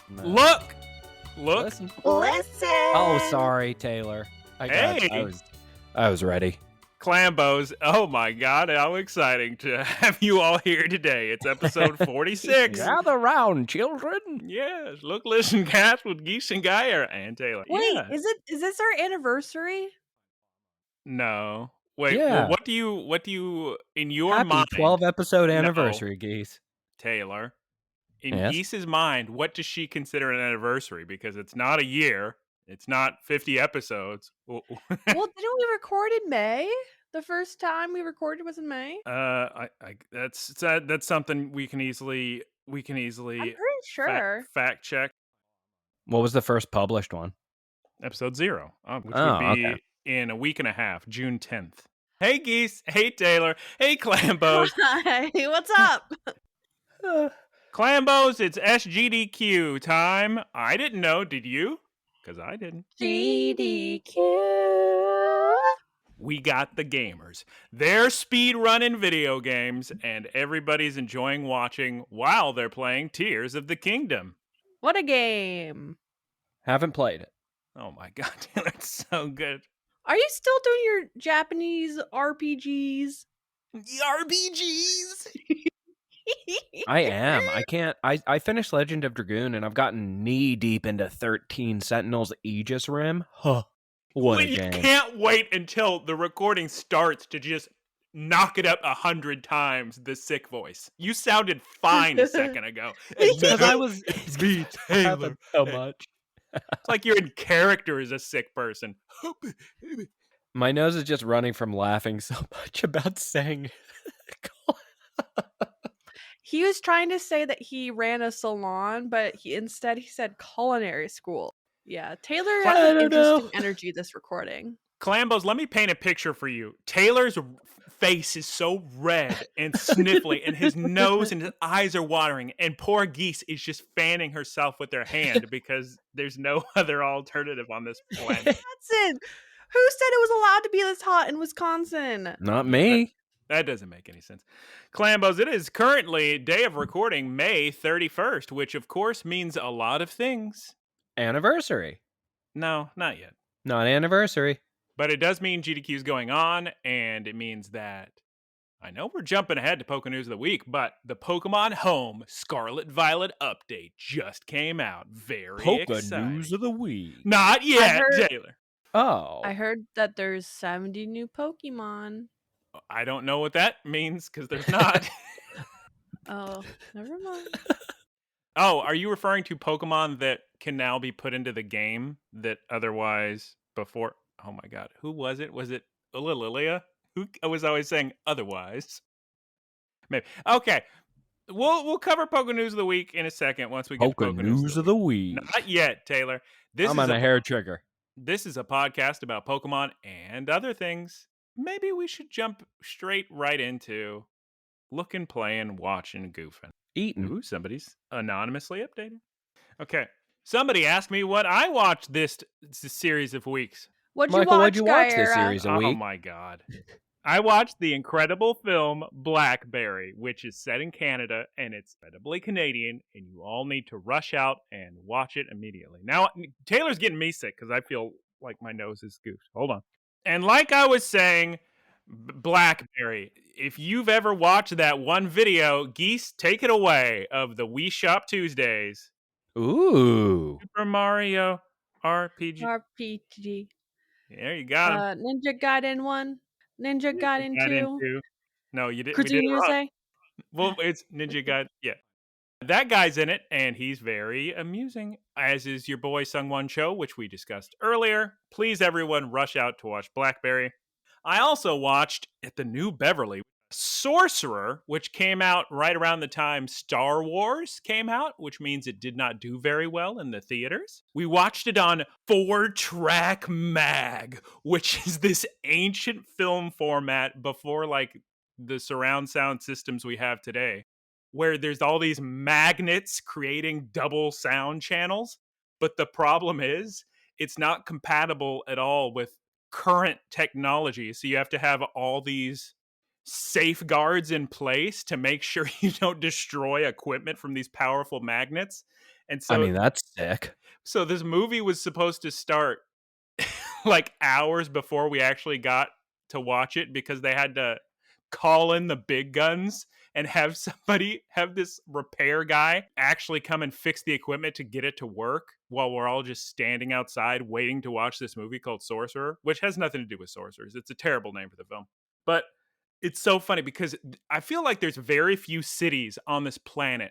No. Look! Listen. Listen. Oh, sorry, Taylor. Hey! I was ready. Clambos, oh my god, how exciting to have you all here today. It's episode 46. Gather round, children. Yes, look, listen, cast with Geese and Guyera and Taylor. Wait, Yeah. is this our anniversary? No. Wait, Yeah. well, what do you, in your Happy mind, 12 episode anniversary, Geese. Taylor, in Yes? Geese's mind, what does she consider an anniversary? Because it's not a year, it's not 50 episodes. Well, didn't we record in May? The first time we recorded was in May. That's something we can easily I'm pretty sure. fact check. What was the first published one? Episode 0, which would be in a week and a half, June 10th. Hey, Geese. Hey, Taylor. Hey, Clambos. Hi, what's up? Clambos, it's SGDQ time. I didn't know. Did you? Because I didn't. GDQ. We got the gamers. They're speed running video games, and everybody's enjoying watching while they're playing Tears of the Kingdom. What a game. Haven't played it. Oh my god, Taylor, it's so good. Are you still doing your Japanese RPGs? The RPGs! I am. I can't. I finished Legend of Dragoon, and I've gotten knee deep into 13 Sentinels Aegis Rim. Huh. What a You game. can't wait until the recording starts to just knock it up 100 times, the sick voice. You sounded fine a second ago. Because I was me, Taylor. so much. It's like you're in character as a sick person. My nose is just running from laughing so much about saying. He was trying to say that he ran a salon, but instead he said culinary school. Yeah, Taylor has an interesting energy this recording. Clambos, let me paint a picture for you. Taylor's face is so red and sniffly, and his nose and his eyes are watering, and poor Geese is just fanning herself with their hand because there's no other alternative on this planet. Wisconsin! Who said it was allowed to be this hot in Wisconsin? Not me. That doesn't make any sense. Clambos, it is currently day of recording May 31st, which of course means a lot of things. Anniversary. No, not yet. Not anniversary. But it does mean GDQ is going on, and it means that I know we're jumping ahead to Poké News of the Week, but the Pokemon Home Scarlet Violet update just came out. Very exciting. News of the Week. Not yet, Taylor. Oh. I heard that there's 70 new Pokemon. I don't know what that means, because there's not. Oh, never mind. Oh, are you referring to Pokemon that can now be put into the game that otherwise before... Oh my god, who was it? Was it Lilia? Who was always saying otherwise? Maybe. Okay, we'll cover Poké News of the Week in a second once we get to Poké News of the Week. Not yet, Taylor. I'm on a hair trigger. This is a podcast about Pokemon and other things. Maybe we should jump straight right into looking, playing, watching, goofing. Eating. Ooh, somebody's anonymously updating. Okay. Somebody asked me what I watched this series of weeks. What'd Michael, you watch, this series a week? Oh my god. I watched the incredible film Blackberry, which is set in Canada, and it's incredibly Canadian, and you all need to rush out and watch it immediately. Now, Taylor's getting me sick because I feel like my nose is goofed. Hold on. And like I was saying, Blackberry, if you've ever watched that one video, Geese, take it away, of the Wii Shop Tuesdays. Ooh. Super Mario RPG. RPG. There you got him. Ninja Gaiden 1. Ninja Gaiden 2. No, you didn't. Cartoon USA. Well, it's Ninja Gaiden. Yeah. That guy's in it, and he's very amusing, as is your boy Sungwon Cho, which we discussed earlier. Please, everyone, rush out to watch Blackberry. I also watched, at the New Beverly, Sorcerer, which came out right around the time Star Wars came out, which means it did not do very well in the theaters. We watched it on 4-track mag, which is this ancient film format before, like, the surround sound systems we have today, where there's all these magnets creating double sound channels. But the problem is, it's not compatible at all with current technology. So you have to have all these safeguards in place to make sure you don't destroy equipment from these powerful magnets. And so, I mean, that's sick. so this movie was supposed to start like hours before we actually got to watch it because they had to call in the big guns and have this repair guy actually come and fix the equipment to get it to work while we're all just standing outside waiting to watch this movie called Sorcerer, which has nothing to do with sorcerers. It's a terrible name for the film. But it's so funny because I feel like there's very few cities on this planet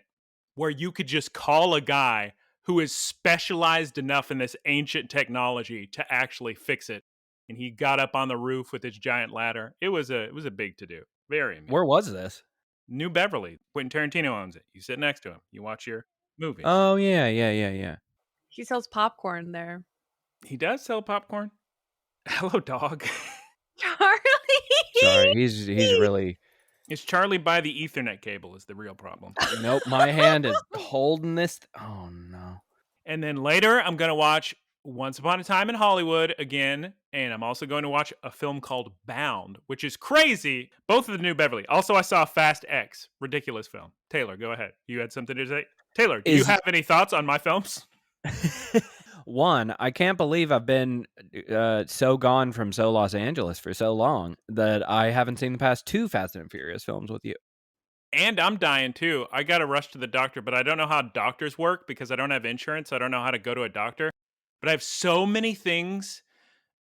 where you could just call a guy who is specialized enough in this ancient technology to actually fix it. And he got up on the roof with his giant ladder. It was a big to do. Very amusing. Where was this? New Beverly. Quentin Tarantino owns it. You sit next to him. You watch your movies. Oh, yeah. He sells popcorn there. He does sell popcorn. Hello, dog. Charlie. Sorry, he's really. It's Charlie by the Ethernet cable is the real problem. Nope, my hand is holding this. Oh no. And then later, I'm going to watch Once Upon a Time in Hollywood again. And I'm also going to watch a film called Bound, which is crazy. Both of the New Beverly. Also, I saw Fast X. Ridiculous film. Taylor, go ahead. You had something to say? Taylor, do you have any thoughts on my films? One, I can't believe I've been so gone from so Los Angeles for so long that I haven't seen the past 2 Fast and Furious films with you. And I'm dying too. I got to rush to the doctor, but I don't know how doctors work because I don't have insurance. I don't know how to go to a doctor. But I have so many things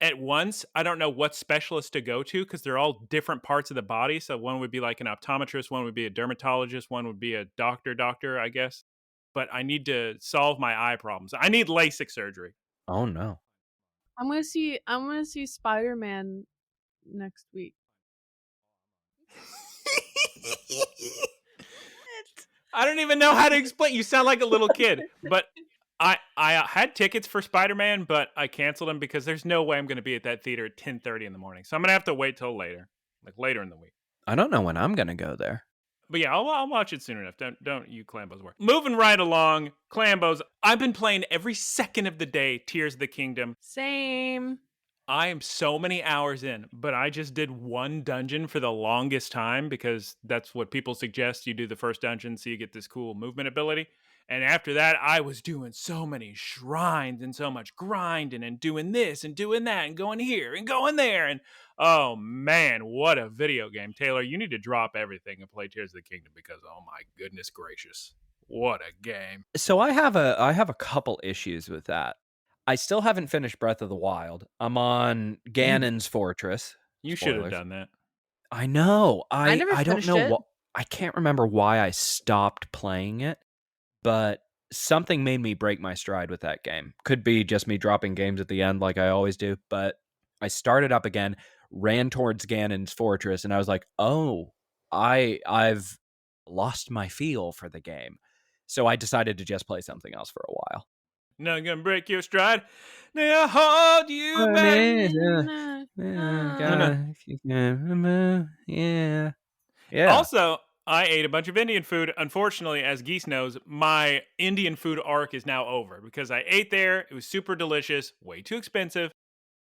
at once. I don't know what specialist to go to because they're all different parts of the body. So one would be like an optometrist, one would be a dermatologist, one would be a doctor, I guess. But I need to solve my eye problems. I need LASIK surgery. Oh no. I'm gonna see Spider-Man next week. I don't even know how to explain. You sound like a little kid. But I had tickets for Spider-Man, but I canceled them because there's no way I'm going to be at that theater at 10:30 in the morning. So I'm going to have to wait till later, like later in the week. I don't know when I'm going to go there. But yeah, I'll watch it soon enough. Don't you Clambos work. Moving right along, Clambos. I've been playing every second of the day Tears of the Kingdom. Same. I am so many hours in, but I just did one dungeon for the longest time because that's what people suggest. You do the first dungeon so you get this cool movement ability. And after that, I was doing so many shrines and so much grinding and doing this and doing that and going here and going there. And oh man, what a video game. Taylor, you need to drop everything and play Tears of the Kingdom because oh my goodness gracious, what a game. So I have a couple issues with that. I still haven't finished Breath of the Wild. I'm on Ganon's Fortress. You should have done that. I know. I never I don't finished know it. what. I can't remember why I stopped playing it, but something made me break my stride with that game. Could be just me dropping games at the end like I always do, but I started up again, ran towards Ganon's Fortress, and I was like, "Oh, I've lost my feel for the game." So I decided to just play something else for a while. Not gonna break your stride. Now hold you back. Yeah. Also, I ate a bunch of Indian food. Unfortunately, as Geese knows, my Indian food arc is now over because I ate there. It was super delicious, way too expensive.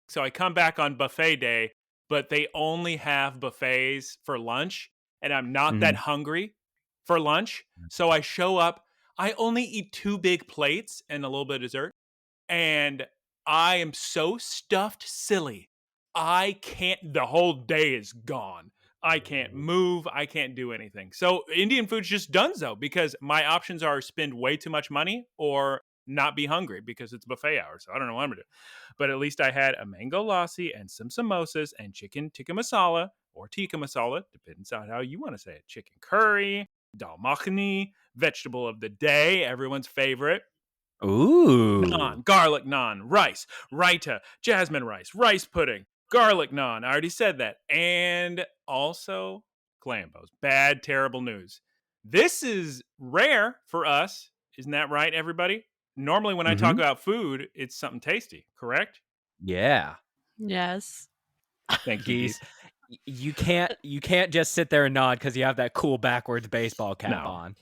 So I come back on buffet day, but they only have buffets for lunch, and I'm not that hungry for lunch. So I show up. I only eat 2 big plates and a little bit of dessert. And I am so stuffed silly. I can't, the whole day is gone. I can't move. I can't do anything. So Indian food's just donezo because my options are spend way too much money or not be hungry because it's buffet hour. So I don't know what I'm going to do. But at least I had a mango lassi and some samosas and chicken tikka masala or tikka masala, depends on how you want to say it. Chicken curry, dal makhani, vegetable of the day, everyone's favorite. Ooh. Naan, garlic naan, rice, raita, jasmine rice pudding, garlic naan. I already said that. And also, Clambos. Bad, terrible news. This is rare for us. Isn't that right, everybody? Normally, when I talk about food, it's something tasty, correct? Yeah. Yes. Thank you, Geese. You can't just sit there and nod because you have that cool backwards baseball cap on.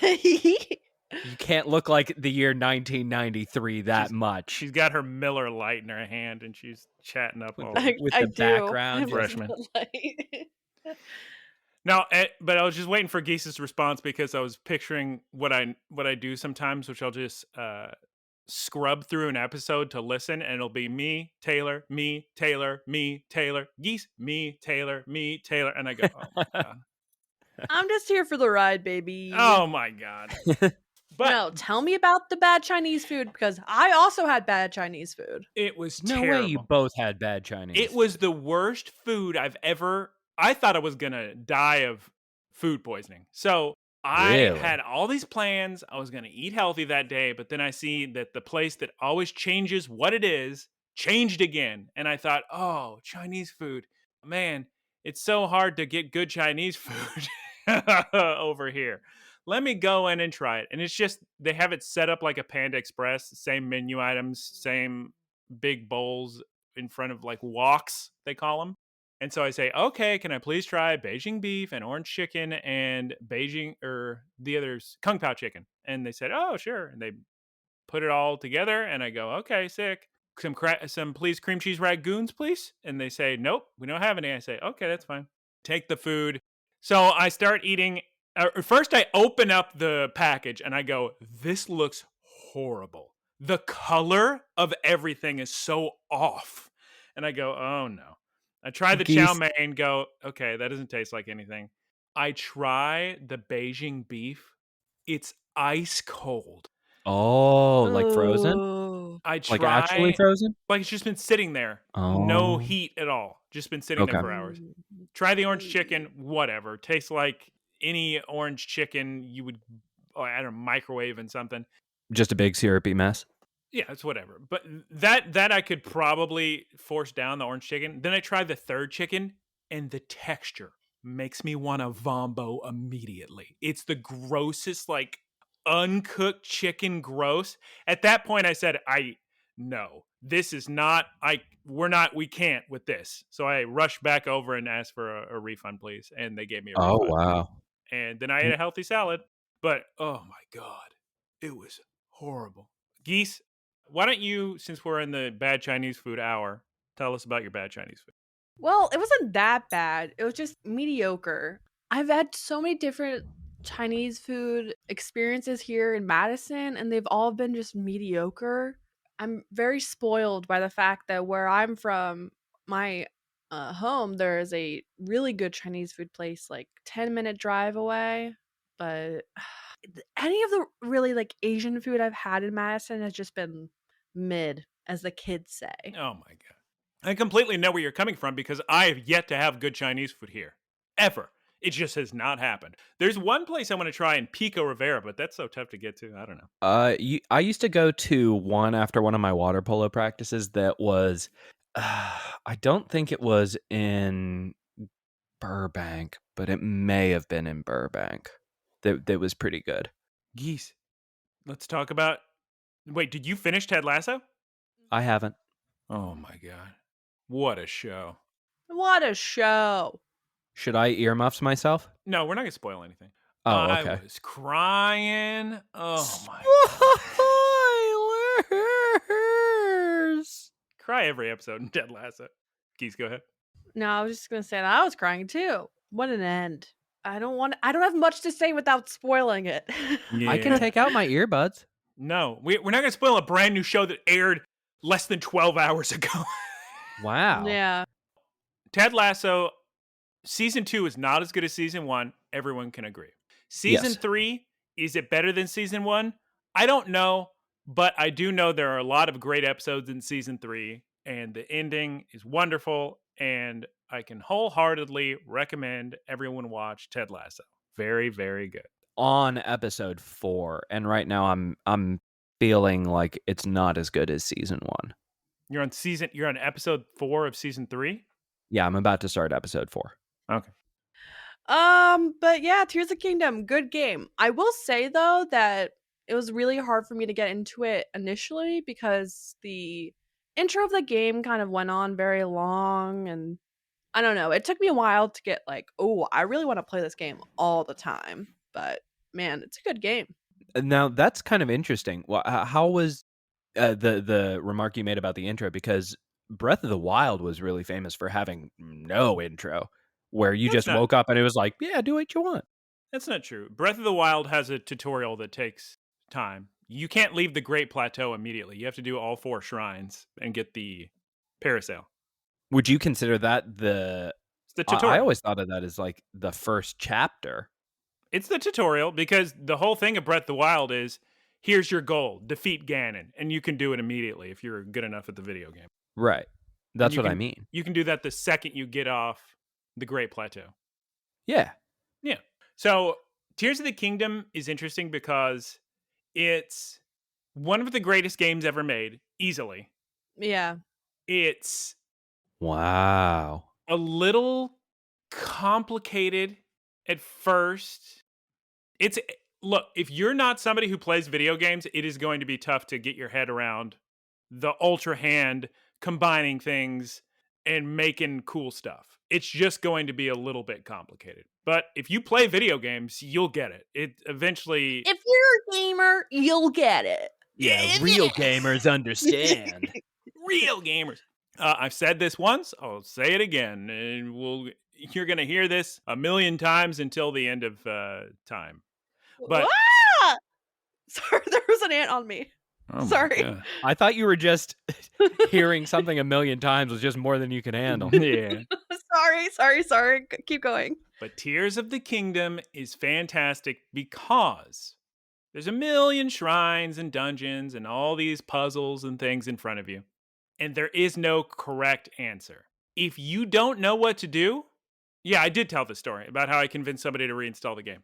You can't look like the year 1993 that much. She's got her Miller Lite in her hand and she's chatting up all with the background. Freshman. No, but I was just waiting for Geese's response because I was picturing what I do sometimes, which I'll just scrub through an episode to listen, and it'll be me, Taylor, me, Taylor, me, Taylor, Geese, me, Taylor, and I go, oh my god, I'm just here for the ride, baby. oh my god. But no, tell me about the bad Chinese food because I also had bad Chinese food. it was No terrible. way you both had bad Chinese. It was the worst food I've ever. I thought I was gonna die of food poisoning. So I Really? had all these plans. I was gonna eat healthy that day, but then I see that the place that always changes what it is changed again, and I thought, oh, Chinese food, man, it's so hard to get good Chinese food over here. Let me go in and try it. And it's just, they have it set up like a Panda Express, same menu items, same big bowls in front of like woks, they call them. And so I say, okay, can I please try Beijing beef and orange chicken and Beijing or the others, Kung Pao chicken? And they said, oh, sure. And they put it all together. And I go, okay, sick. Some please cream cheese ragoons, please. And they say, nope, we don't have any. I say, okay, that's fine. Take the food. So I start eating. First, I open up the package and I go, this looks horrible. The color of everything is so off. And I go, oh no. I try the chow mein, go, okay, that doesn't taste like anything. I try the Beijing beef. It's ice cold. Oh, like frozen? Ooh. I try. Like actually frozen? Like it's just been sitting there. Oh. No heat at all. Just been sitting there Okay. for hours. Try the orange chicken, whatever. Tastes like any orange chicken you would, I don't know, microwave and something. Just a big syrupy mess. Yeah, it's whatever. But that I could probably force down the orange chicken. Then I tried the third chicken, and the texture makes me want to vombo immediately. It's the grossest, like uncooked chicken gross. At that point, I said, no, this is not. We can't with this. So I rushed back over and asked for a refund, please, and they gave me a refund. Oh wow. And then I ate a healthy salad. But oh my god, it was horrible. Geese, why don't you, since we're in the bad Chinese food hour, tell us about your bad Chinese food? Well, it wasn't that bad. It was just mediocre. I've had so many different Chinese food experiences here in Madison, and they've all been just mediocre. I'm very spoiled by the fact that where I'm from, my home, there is a really good Chinese food place, like 10-minute drive away. But any of the really like Asian food I've had in Madison has just been mid, as the kids say. Oh my god. I completely know where you're coming from because I have yet to have good Chinese food here. Ever. It just has not happened. There's one place I want to try in Pico Rivera, but that's so tough to get to. I don't know. I used to go to one after one of my water polo practices that was, I don't think it was in Burbank, but it may have been in Burbank. That was pretty good. Geese, let's talk about. Wait, did you finish Ted Lasso? I haven't. Oh my god. What a show. What a show. Should I earmuffs myself? No, we're not going to spoil anything. Oh, okay. I was crying. Oh my Spoilers! Cry every episode in Ted Lasso. Geese, go ahead. No, I was just gonna say that I was crying too. What an end. I don't have much to say without spoiling it. I can take out my earbuds. No, we're not going to spoil a brand new show that aired less than 12 hours ago. Wow. Yeah. Ted Lasso, season 2 is not as good as season 1. Everyone can agree. Season 3, is it better than season 1? I don't know, but I do know there are a lot of great episodes in season 3, and the ending is wonderful, and I can wholeheartedly recommend everyone watch Ted Lasso. Very, very good. On episode 4, and right now I'm feeling like it's not as good as season 1. You're on episode 4 of season 3? Yeah, I'm about to start episode 4. Okay. But yeah, Tears of Kingdom, good game. I will say though that it was really hard for me to get into it initially because the intro of the game kind of went on very long, and I don't know. It took me a while to get like, oh, I really want to play this game all the time. But man, it's a good game. Now that's kind of interesting. How was the remark you made about the intro? Because Breath of the Wild was really famous for having no intro. where you That's just not- woke up and it was like, yeah, do what you want. That's not true. Breath of the Wild has a tutorial that takes time. You can't leave the Great Plateau immediately. You have to do all 4 shrines and get the parasail. Would you consider that the... It's the I tutorial. always thought of that as like the first chapter. It's the tutorial because the whole thing of Breath of the Wild is here's your goal, defeat Ganon, and you can do it immediately if you're good enough at the video game. Right. That's You what I can- mean. You can do that the second you get off the Great Plateau. Yeah. Yeah. So Tears of the Kingdom is interesting because it's one of the greatest games ever made, easily. Yeah. It's Wow. a little complicated at first. Look, if you're not somebody who plays video games, it is going to be tough to get your head around the Ultra Hand combining things and making cool stuff. It's just going to be a little bit complicated. But if you play video games, you'll get it. It eventually... If you're a gamer, you'll get it. Yeah, real gamers understand. Real gamers. I've said this once. I'll say it again. And you're going to hear this a million times until the end of time. But Ah! Sorry, there was an ant on me. oh my Sorry. God. I thought you were just hearing something a million times was just more than you can handle. Yeah. Sorry. Keep going. But Tears of the Kingdom is fantastic because there's a million shrines and dungeons and all these puzzles and things in front of you. And there is no correct answer. If you don't know what to do, yeah, I did tell the story about how I convinced somebody to reinstall the game.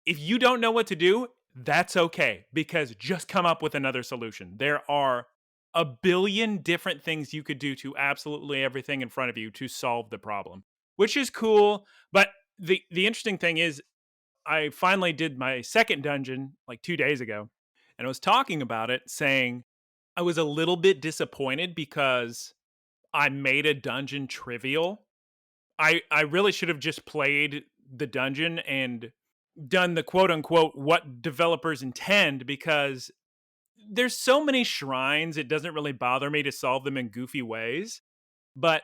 If you don't know what to do, that's okay, because just come up with another solution. There are a billion different things you could do to absolutely everything in front of you to solve the problem, which is cool. But the interesting thing is, I finally did my second dungeon like 2 days ago, and I was talking about it, saying I was a little bit disappointed because I made a dungeon trivial. I really should have just played the dungeon and done the quote unquote what developers intend, because there's so many shrines, it doesn't really bother me to solve them in goofy ways. But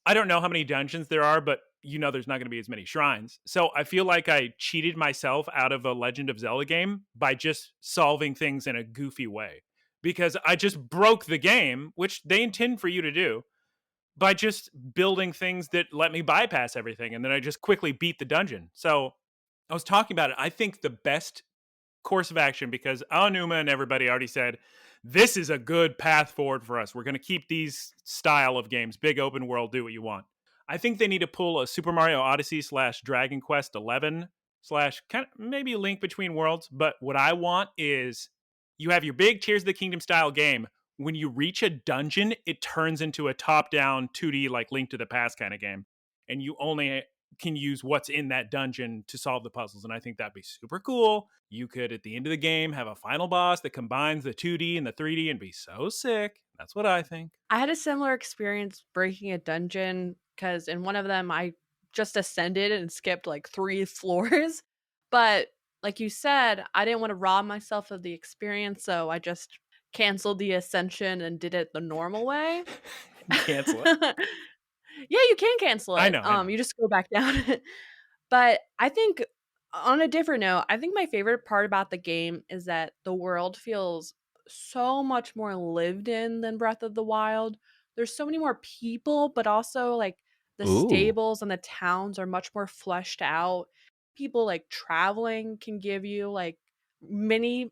I don't know how many dungeons there are, but there's not going to be as many shrines. So I feel like I cheated myself out of a Legend of Zelda game by just solving things in a goofy way, because I just broke the game, which they intend for you to do, by just building things that let me bypass everything. And then I just quickly beat the dungeon. So I was talking about it. I think the best course of action, because Aonuma and everybody already said, this is a good path forward for us. We're going to keep these style of games, big open world, do what you want. I think they need to pull a Super Mario Odyssey / Dragon Quest 11 / kind of maybe a Link Between Worlds. But what I want is you have your big Tears of the Kingdom style game. When you reach a dungeon, it turns into a top-down 2D like Link to the Past kind of game. And you only can use what's in that dungeon to solve the puzzles. And I think that'd be super cool. You could, at the end of the game, have a final boss that combines the 2D and the 3D and be so sick. That's what I think. I had a similar experience breaking a dungeon, because in one of them I just ascended and skipped like 3 floors. But like you said, I didn't want to rob myself of the experience, so I just canceled the ascension and did it the normal way. Cancel it. Yeah, you can cancel it. I know. You just go back down. But I think, on a different note, I think my favorite part about the game is that the world feels so much more lived in than Breath of the Wild. There's so many more people, but also like the Ooh. stables and the towns are much more fleshed out. People like traveling can give you like mini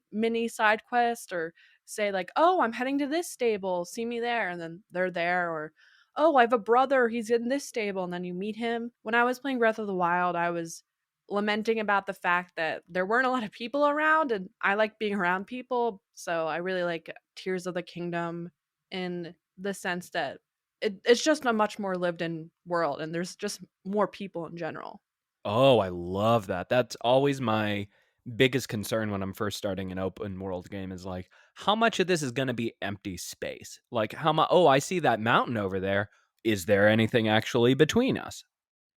side quests, or say like, oh, I'm heading to this stable, see me there, and then they're there. Or, oh, I have a brother, he's in this stable, and then you meet him. When I was playing Breath of the Wild, I was lamenting about the fact that there weren't a lot of people around, and I like being around people. So I really like Tears of the Kingdom in the sense that it's just a much more lived in world, and there's just more people in general. Oh, I love that. That's always my biggest concern when I'm first starting an open world game, is like, how much of this is going to be empty space? Like, how much? Oh, I see that mountain over there. Is there anything actually between us?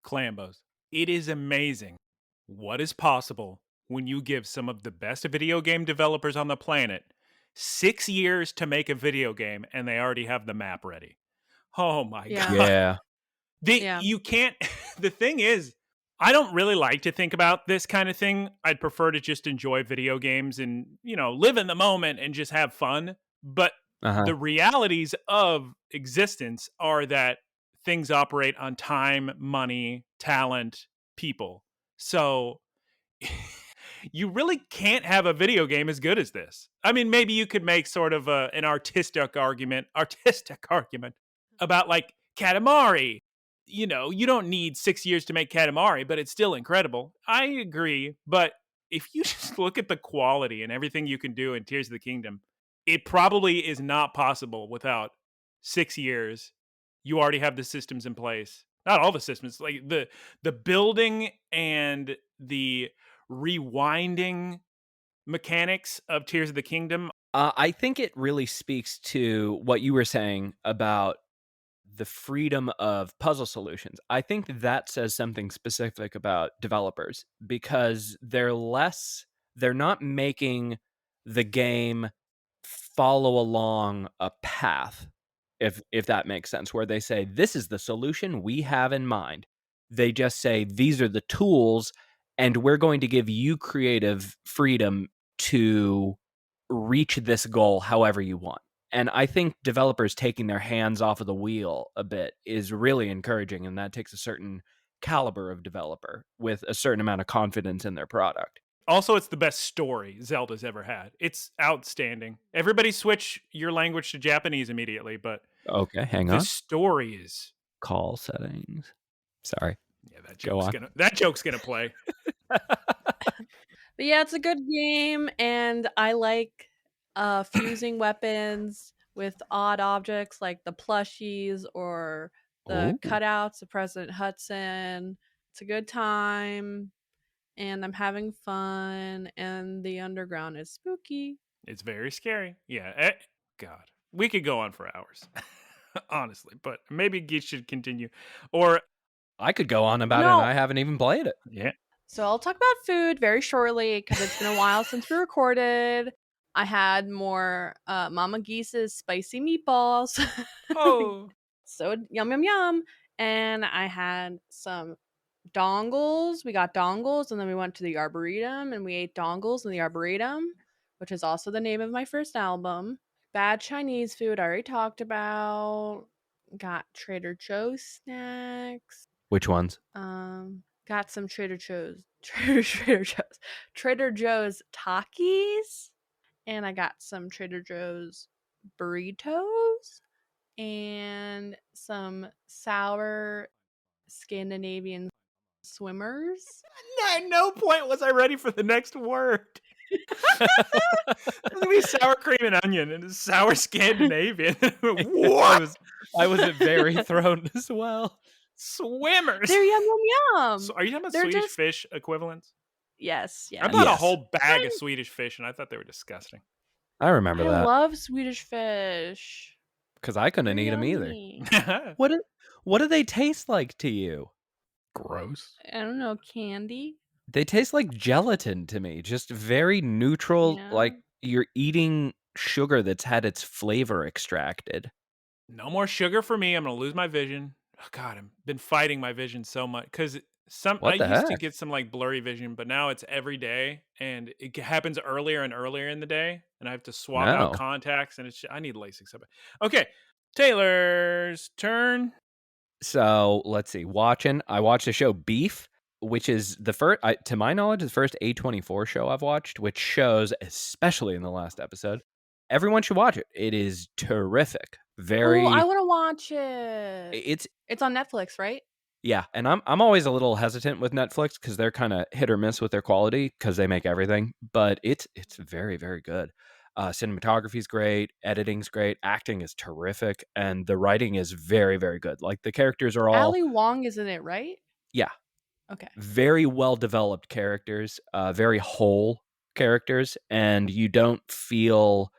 Clambos. It is amazing what is possible when you give some of the best video game developers on the planet 6 years to make a video game and they already have the map ready. Oh my Yeah. God. Yeah. You can't. The thing is, I don't really like to think about this kind of thing. I'd prefer to just enjoy video games and, live in the moment and just have fun. But the realities of existence are that things operate on time, money, talent, people. So you really can't have a video game as good as this. I mean, maybe you could make sort of an artistic argument about like Katamari. You don't need 6 years to make Katamari, but it's still incredible. I agree. But if you just look at the quality and everything you can do in Tears of the Kingdom, it probably is not possible without 6 years. You already have the systems in place. Not all the systems, like the building and the rewinding mechanics of Tears of the Kingdom. I think it really speaks to what you were saying about the freedom of puzzle solutions. I think that says something specific about developers because they're not making the game follow along a path, if that makes sense, where they say, this is the solution we have in mind. They just say, these are the tools, and we're going to give you creative freedom to reach this goal however you want. And I think developers taking their hands off of the wheel a bit is really encouraging, and that takes a certain caliber of developer with a certain amount of confidence in their product. Also, it's the best story Zelda's ever had. It's outstanding. Everybody switch your language to Japanese immediately, but okay, hang on. The story is call settings. Sorry. Yeah, that joke's gonna play. But yeah, it's a good game, and I like fusing weapons with odd objects like the plushies or the cutouts of President Hudson. It's a good time, and I'm having fun, and the underground is spooky. It's very scary. Yeah. God, we could go on for hours, honestly, but maybe Geese should continue. Or I could go on about it, and I haven't even played it. Yeah. So I'll talk about food very shortly because it's been a while since we recorded. I had more Mama Geese's spicy meatballs. Oh. So yum, yum, yum. And I had some dongles. We got dongles, and then we went to the Arboretum, and we ate dongles in the Arboretum, which is also the name of my first album. Bad Chinese food I already talked about. Got Trader Joe's snacks. Which ones? Got some Trader Joe's Takis, and I got some Trader Joe's burritos and some sour Scandinavian swimmers. At no point was I ready for the next word. It's gonna be sour cream and onion and sour Scandinavian. What? I was very thrown as well. Swimmers. They're yum yum yum. So are you talking about Swedish fish equivalents? Yes. I bought a whole bag of Swedish fish, and I thought they were disgusting. I remember that. I love Swedish fish. Because I couldn't eat them either. What do they taste like to you? Gross. I don't know, candy. They taste like gelatin to me. Just very neutral, like you're eating sugar that's had its flavor extracted. No more sugar for me. I'm going to lose my vision. Oh, God, I've been fighting my vision so much. Because I used to get some like blurry vision, but now it's every day. And it happens earlier and earlier in the day. And I have to swap out contacts. And I need LASIK. Okay, Taylor's turn. So let's see. I watched the show Beef, which is the first, to my knowledge, the first A24 show I've watched, which shows, especially in the last episode, everyone should watch it. It is terrific. Very. Oh, I want to watch it. It's on Netflix, right? Yeah, and I'm always a little hesitant with Netflix because they're kind of hit or miss with their quality because they make everything. But it's very, very good. Cinematography's great, editing's great, acting is terrific, and the writing is very, very good. Like the characters are all Ali Wong is in it, right? Yeah. Okay. Very well developed characters, very whole characters, and you don't feel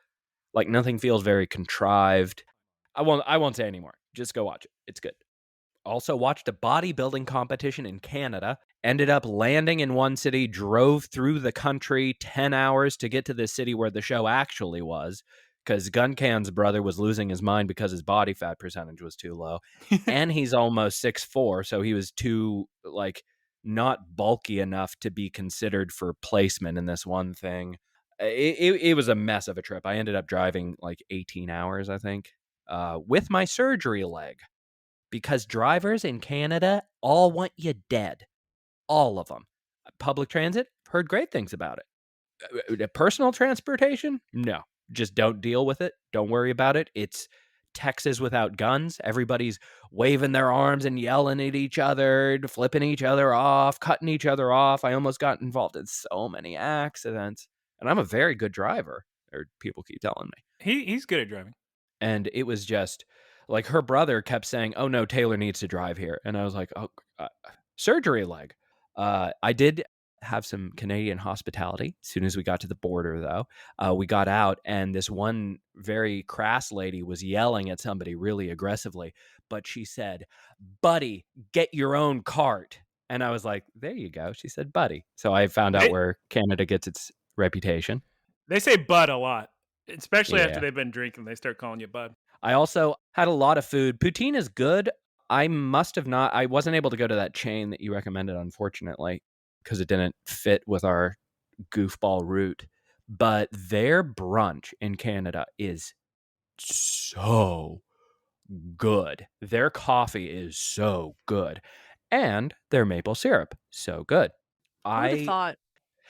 like nothing feels very contrived. I won't say anymore. Just go watch it. It's good. Also watched a bodybuilding competition in Canada. Ended up landing in one city, drove through the country 10 hours to get to the city where the show actually was, because Guncan's brother was losing his mind because his body fat percentage was too low. And he's almost 6'4", so he was too, like, not bulky enough to be considered for placement in this one thing. It was a mess of a trip. I ended up driving like 18 hours, I think, with my surgery leg, because drivers in Canada all want you dead. All of them. Public transit, heard great things about it. Personal transportation, no. Just don't deal with it. Don't worry about it. It's Texas without guns. Everybody's waving their arms and yelling at each other, flipping each other off, cutting each other off. I almost got involved in so many accidents. And I'm a very good driver, or people keep telling me. He's good at driving. And it was just like her brother kept saying, "Oh no, Taylor needs to drive here." And I was like, "Oh, surgery leg." I did have some Canadian hospitality. As soon as we got to the border, though, we got out, and this one very crass lady was yelling at somebody really aggressively. But she said, "Buddy, get your own cart." And I was like, "There you go." She said, "Buddy." So I found out where Canada gets its reputation. They say bud a lot, especially after Yeah. they've been drinking. They start calling you bud. I also had a lot of food. Poutine is good. I wasn't able to go to that chain that you recommended, unfortunately, because it didn't fit with our goofball route. But their brunch in Canada is so good. Their coffee is so good. And their maple syrup, so good. I would have thought.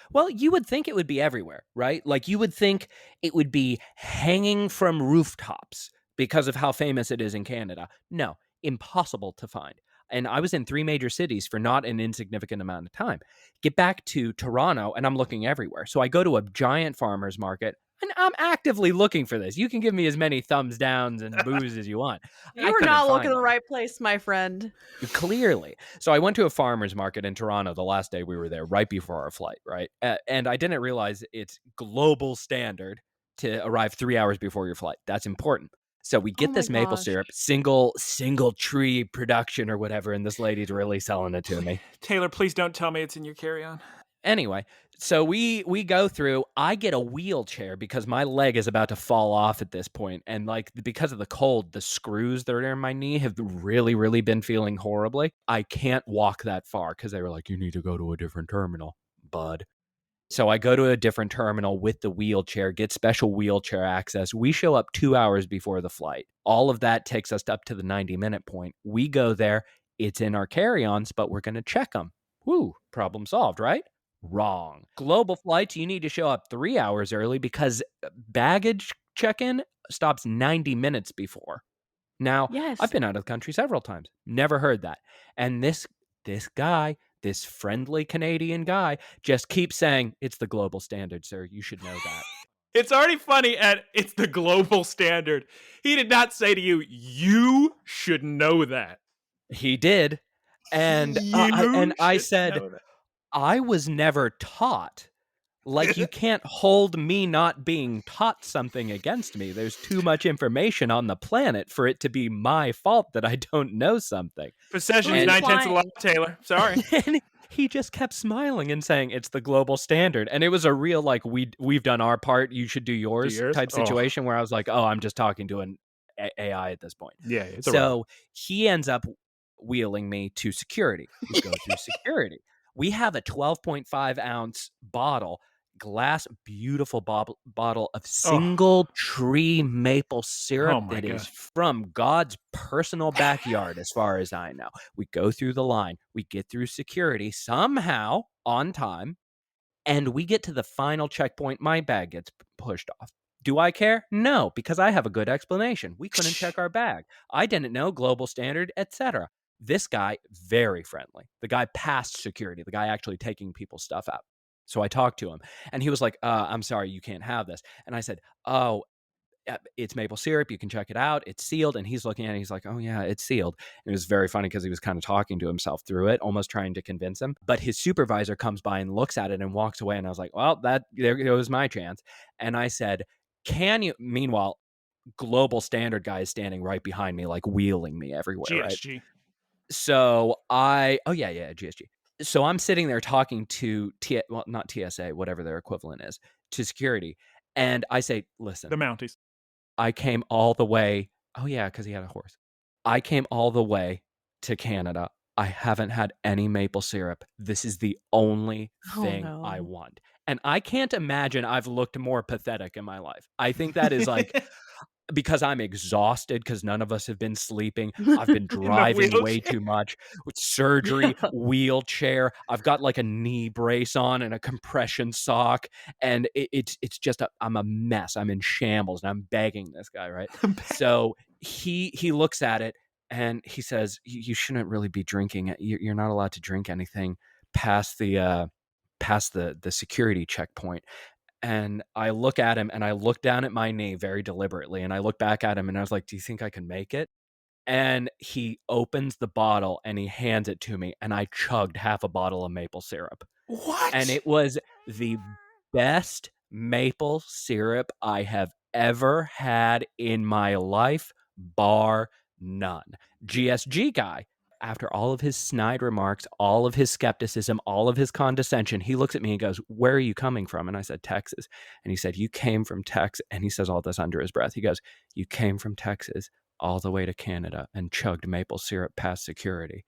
Well, you would think it would be everywhere, right? Like, you would think it would be hanging from rooftops because of how famous it is in Canada. No, impossible to find. And I was in 3 major cities for not an insignificant amount of time. Get back to Toronto, and I'm looking everywhere. So I go to a giant farmer's market, and I'm actively looking for this. You can give me as many thumbs downs and boos as you want. You were not looking in the right place, my friend. Clearly. So I went to a farmer's market in Toronto the last day we were there, right before our flight, right? And I didn't realize it's global standard to arrive 3 hours before your flight. That's important. So we get this maple syrup, single tree production or whatever, and this lady's really selling it to me. Taylor, please don't tell me it's in your carry-on. Anyway, so we go through. I get a wheelchair because my leg is about to fall off at this point, and like, because of the cold, the screws that are in my knee have really, really been feeling horribly. I can't walk that far because they were like, "You need to go to a different terminal, bud." So I go to a different terminal with the wheelchair, get special wheelchair access. We show up 2 hours before the flight. All of that takes us up to the 90-minute point. We go there. It's in our carry-ons, but we're going to check them. Woo, problem solved, right? Wrong. Global flights, you need to show up 3 hours early because baggage check-in stops 90 minutes before. Now, Yes. I've been out of the country several times. Never heard that. And this guy, this friendly Canadian guy, just keeps saying, "It's the global standard, sir. You should know that." It's already funny it's the global standard. He did not say to you, "You should know that." He did. And I said, "I was never taught." Like, you can't hold me not being taught something against me. There's too much information on the planet for it to be my fault that I don't know something. Possession's 9/10 of the law, Taylor. Sorry. And he just kept smiling and saying, "It's the global standard." And it was a real, like, we've done our part, you should do yours type situation, where I was like, "Oh, I'm just talking to an AI at this point." Yeah. It's so he ends up wheeling me to security. We go through security. We have a 12.5 ounce bottle, glass, beautiful bottle of single tree maple syrup that is from God's personal backyard, as far as I know. We go through the line. We get through security somehow on time, and we get to the final checkpoint. My bag gets pushed off. Do I care? No, because I have a good explanation. We couldn't check our bag. I didn't know global standard, etc. This guy, very friendly. The guy passed security, the guy actually taking people's stuff out. So I talked to him, and he was like, "I'm sorry, you can't have this." And I said, "Oh, it's maple syrup. You can check it out. It's sealed." And he's looking at it. He's like, "Oh yeah, it's sealed." And it was very funny because he was kind of talking to himself through it, almost trying to convince him. But his supervisor comes by and looks at it and walks away. And I was like, "Well, there goes my chance." And I said, "Can you?" Meanwhile, global standard guy is standing right behind me, like wheeling me everywhere. GSG. Right? So GSG. So I'm sitting there talking to not TSA, whatever their equivalent is, to security. And I say, "Listen, the Mounties." I came all the way. Oh, yeah, because he had a horse. I came all the way to Canada. I haven't had any maple syrup. This is the only thing I want. And I can't imagine I've looked more pathetic in my life. I think that is like, because I'm exhausted because none of us have been sleeping. I've been driving way too much with surgery, wheelchair. I've got like a knee brace on and a compression sock. And it's just, I'm a mess. I'm in shambles and I'm begging this guy, right? So he looks at it and he says, you shouldn't really be drinking it. You're not allowed to drink anything past the security checkpoint. And I look at him and I look down at my knee very deliberately. And I look back at him and I was like, do you think I can make it? And he opens the bottle and he hands it to me. And I chugged half a bottle of maple syrup. What? And it was the best maple syrup I have ever had in my life, bar none. GSG guy. After all of his snide remarks, all of his skepticism, all of his condescension, he looks at me and goes, where are you coming from? And I said, Texas. And he said, you came from Texas. And he says all this under his breath. He goes, you came from Texas all the way to Canada and chugged maple syrup past security.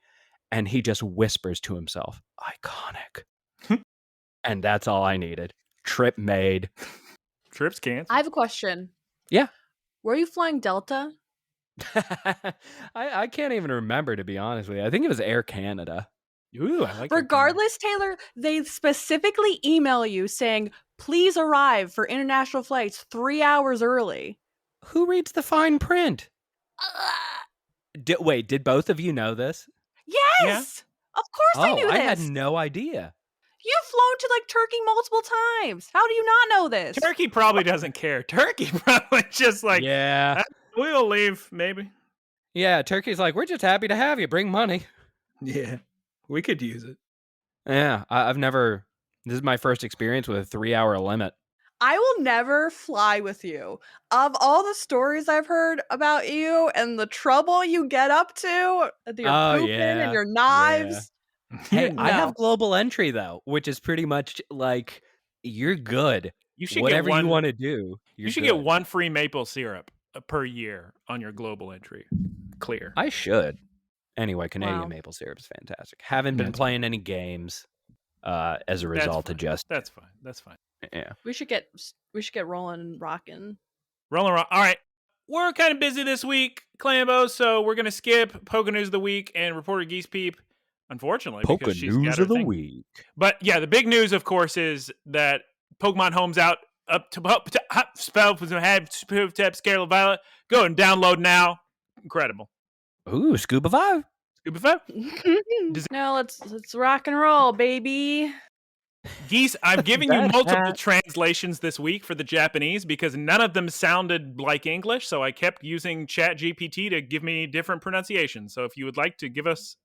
And he just whispers to himself, iconic. And that's all I needed. Trip made. Trip's canceled. I have a question. Yeah. Were you flying Delta? I can't even remember, to be honest with you. I think it was Air Canada. Ooh, I like Regardless, Taylor, they specifically email you saying, please arrive for international flights 3 hours early. Who reads the fine print? Wait, did both of you know this? Yes! Yeah. Of course I knew this. I had no idea. You've flown to like Turkey multiple times. How do you not know this? Turkey probably doesn't care. Turkey probably just like, yeah, we'll leave, maybe. Yeah, Turkey's like, we're just happy to have you. Bring money. Yeah, we could use it. Yeah, I've never, this is my first experience with a 3-hour limit. I will never fly with you. Of all the stories I've heard about you and the trouble you get up to, your pooping and your knives. Yeah. Hey, no. I have global entry, though, which is pretty much like, you're good. You should whatever you want to do. You should get one free maple syrup per year on your global entry. Clear. I should. Anyway, Canadian maple syrup is fantastic. Haven't been playing any games as a result of just. That's fine. That's fine. Yeah. We should get rolling and rocking. Rolling rock. All right. We're kind of busy this week, Clambo, so we're gonna skip Poke News of the Week and Reporter Geese Peep. Unfortunately, Poke News of the Week. But yeah, the big news, of course, is that Pokemon Home's out up to spell Scarlet Violet. Go and download now. Incredible. Ooh, Scuba 5. Scuba 5. No, let's rock and roll, baby. Geese, I've given you multiple translations this week for the Japanese because none of them sounded like English, so I kept using ChatGPT to give me different pronunciations. So if you would like to give us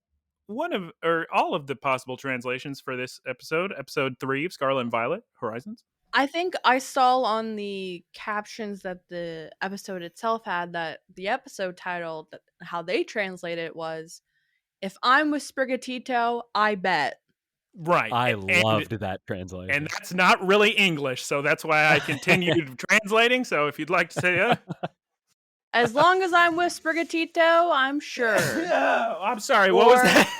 one of or all of the possible translations for this episode 3 of Scarlet and Violet Horizons. I think I saw on the captions that the episode itself had that the episode title, how they translate it was, if I'm with Sprigatito, I bet. Right. I loved that translation. And that's not really English, so that's why I continued translating. So if you'd like to say as long as I'm with Sprigatito, I'm sure. No, I'm sorry. What was that?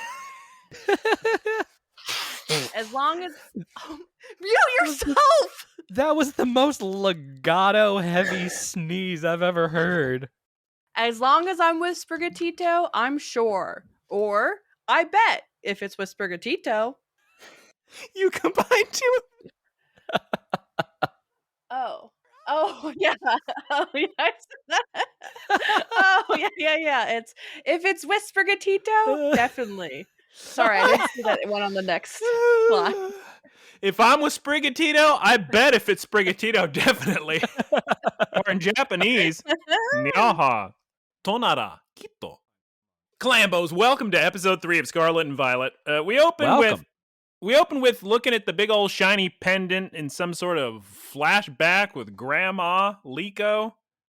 As long as you yourself. That was the most legato heavy sneeze I've ever heard. As long as I'm with Sprigatito, I'm sure. Or I bet if it's with Sprigatito. You combined two. Oh yeah. Oh yes. Oh yeah. It's if it's with Sprigatito, definitely. Sorry, I didn't see that it went on the next slide. If I'm with Sprigatito, I bet if it's Sprigatito, definitely. Or in Japanese, Nyaoha to Nara, Kitto. Clambos, welcome to episode 3 of Scarlet and Violet. We open with looking at the big old shiny pendant in some sort of flashback with Grandma Liko,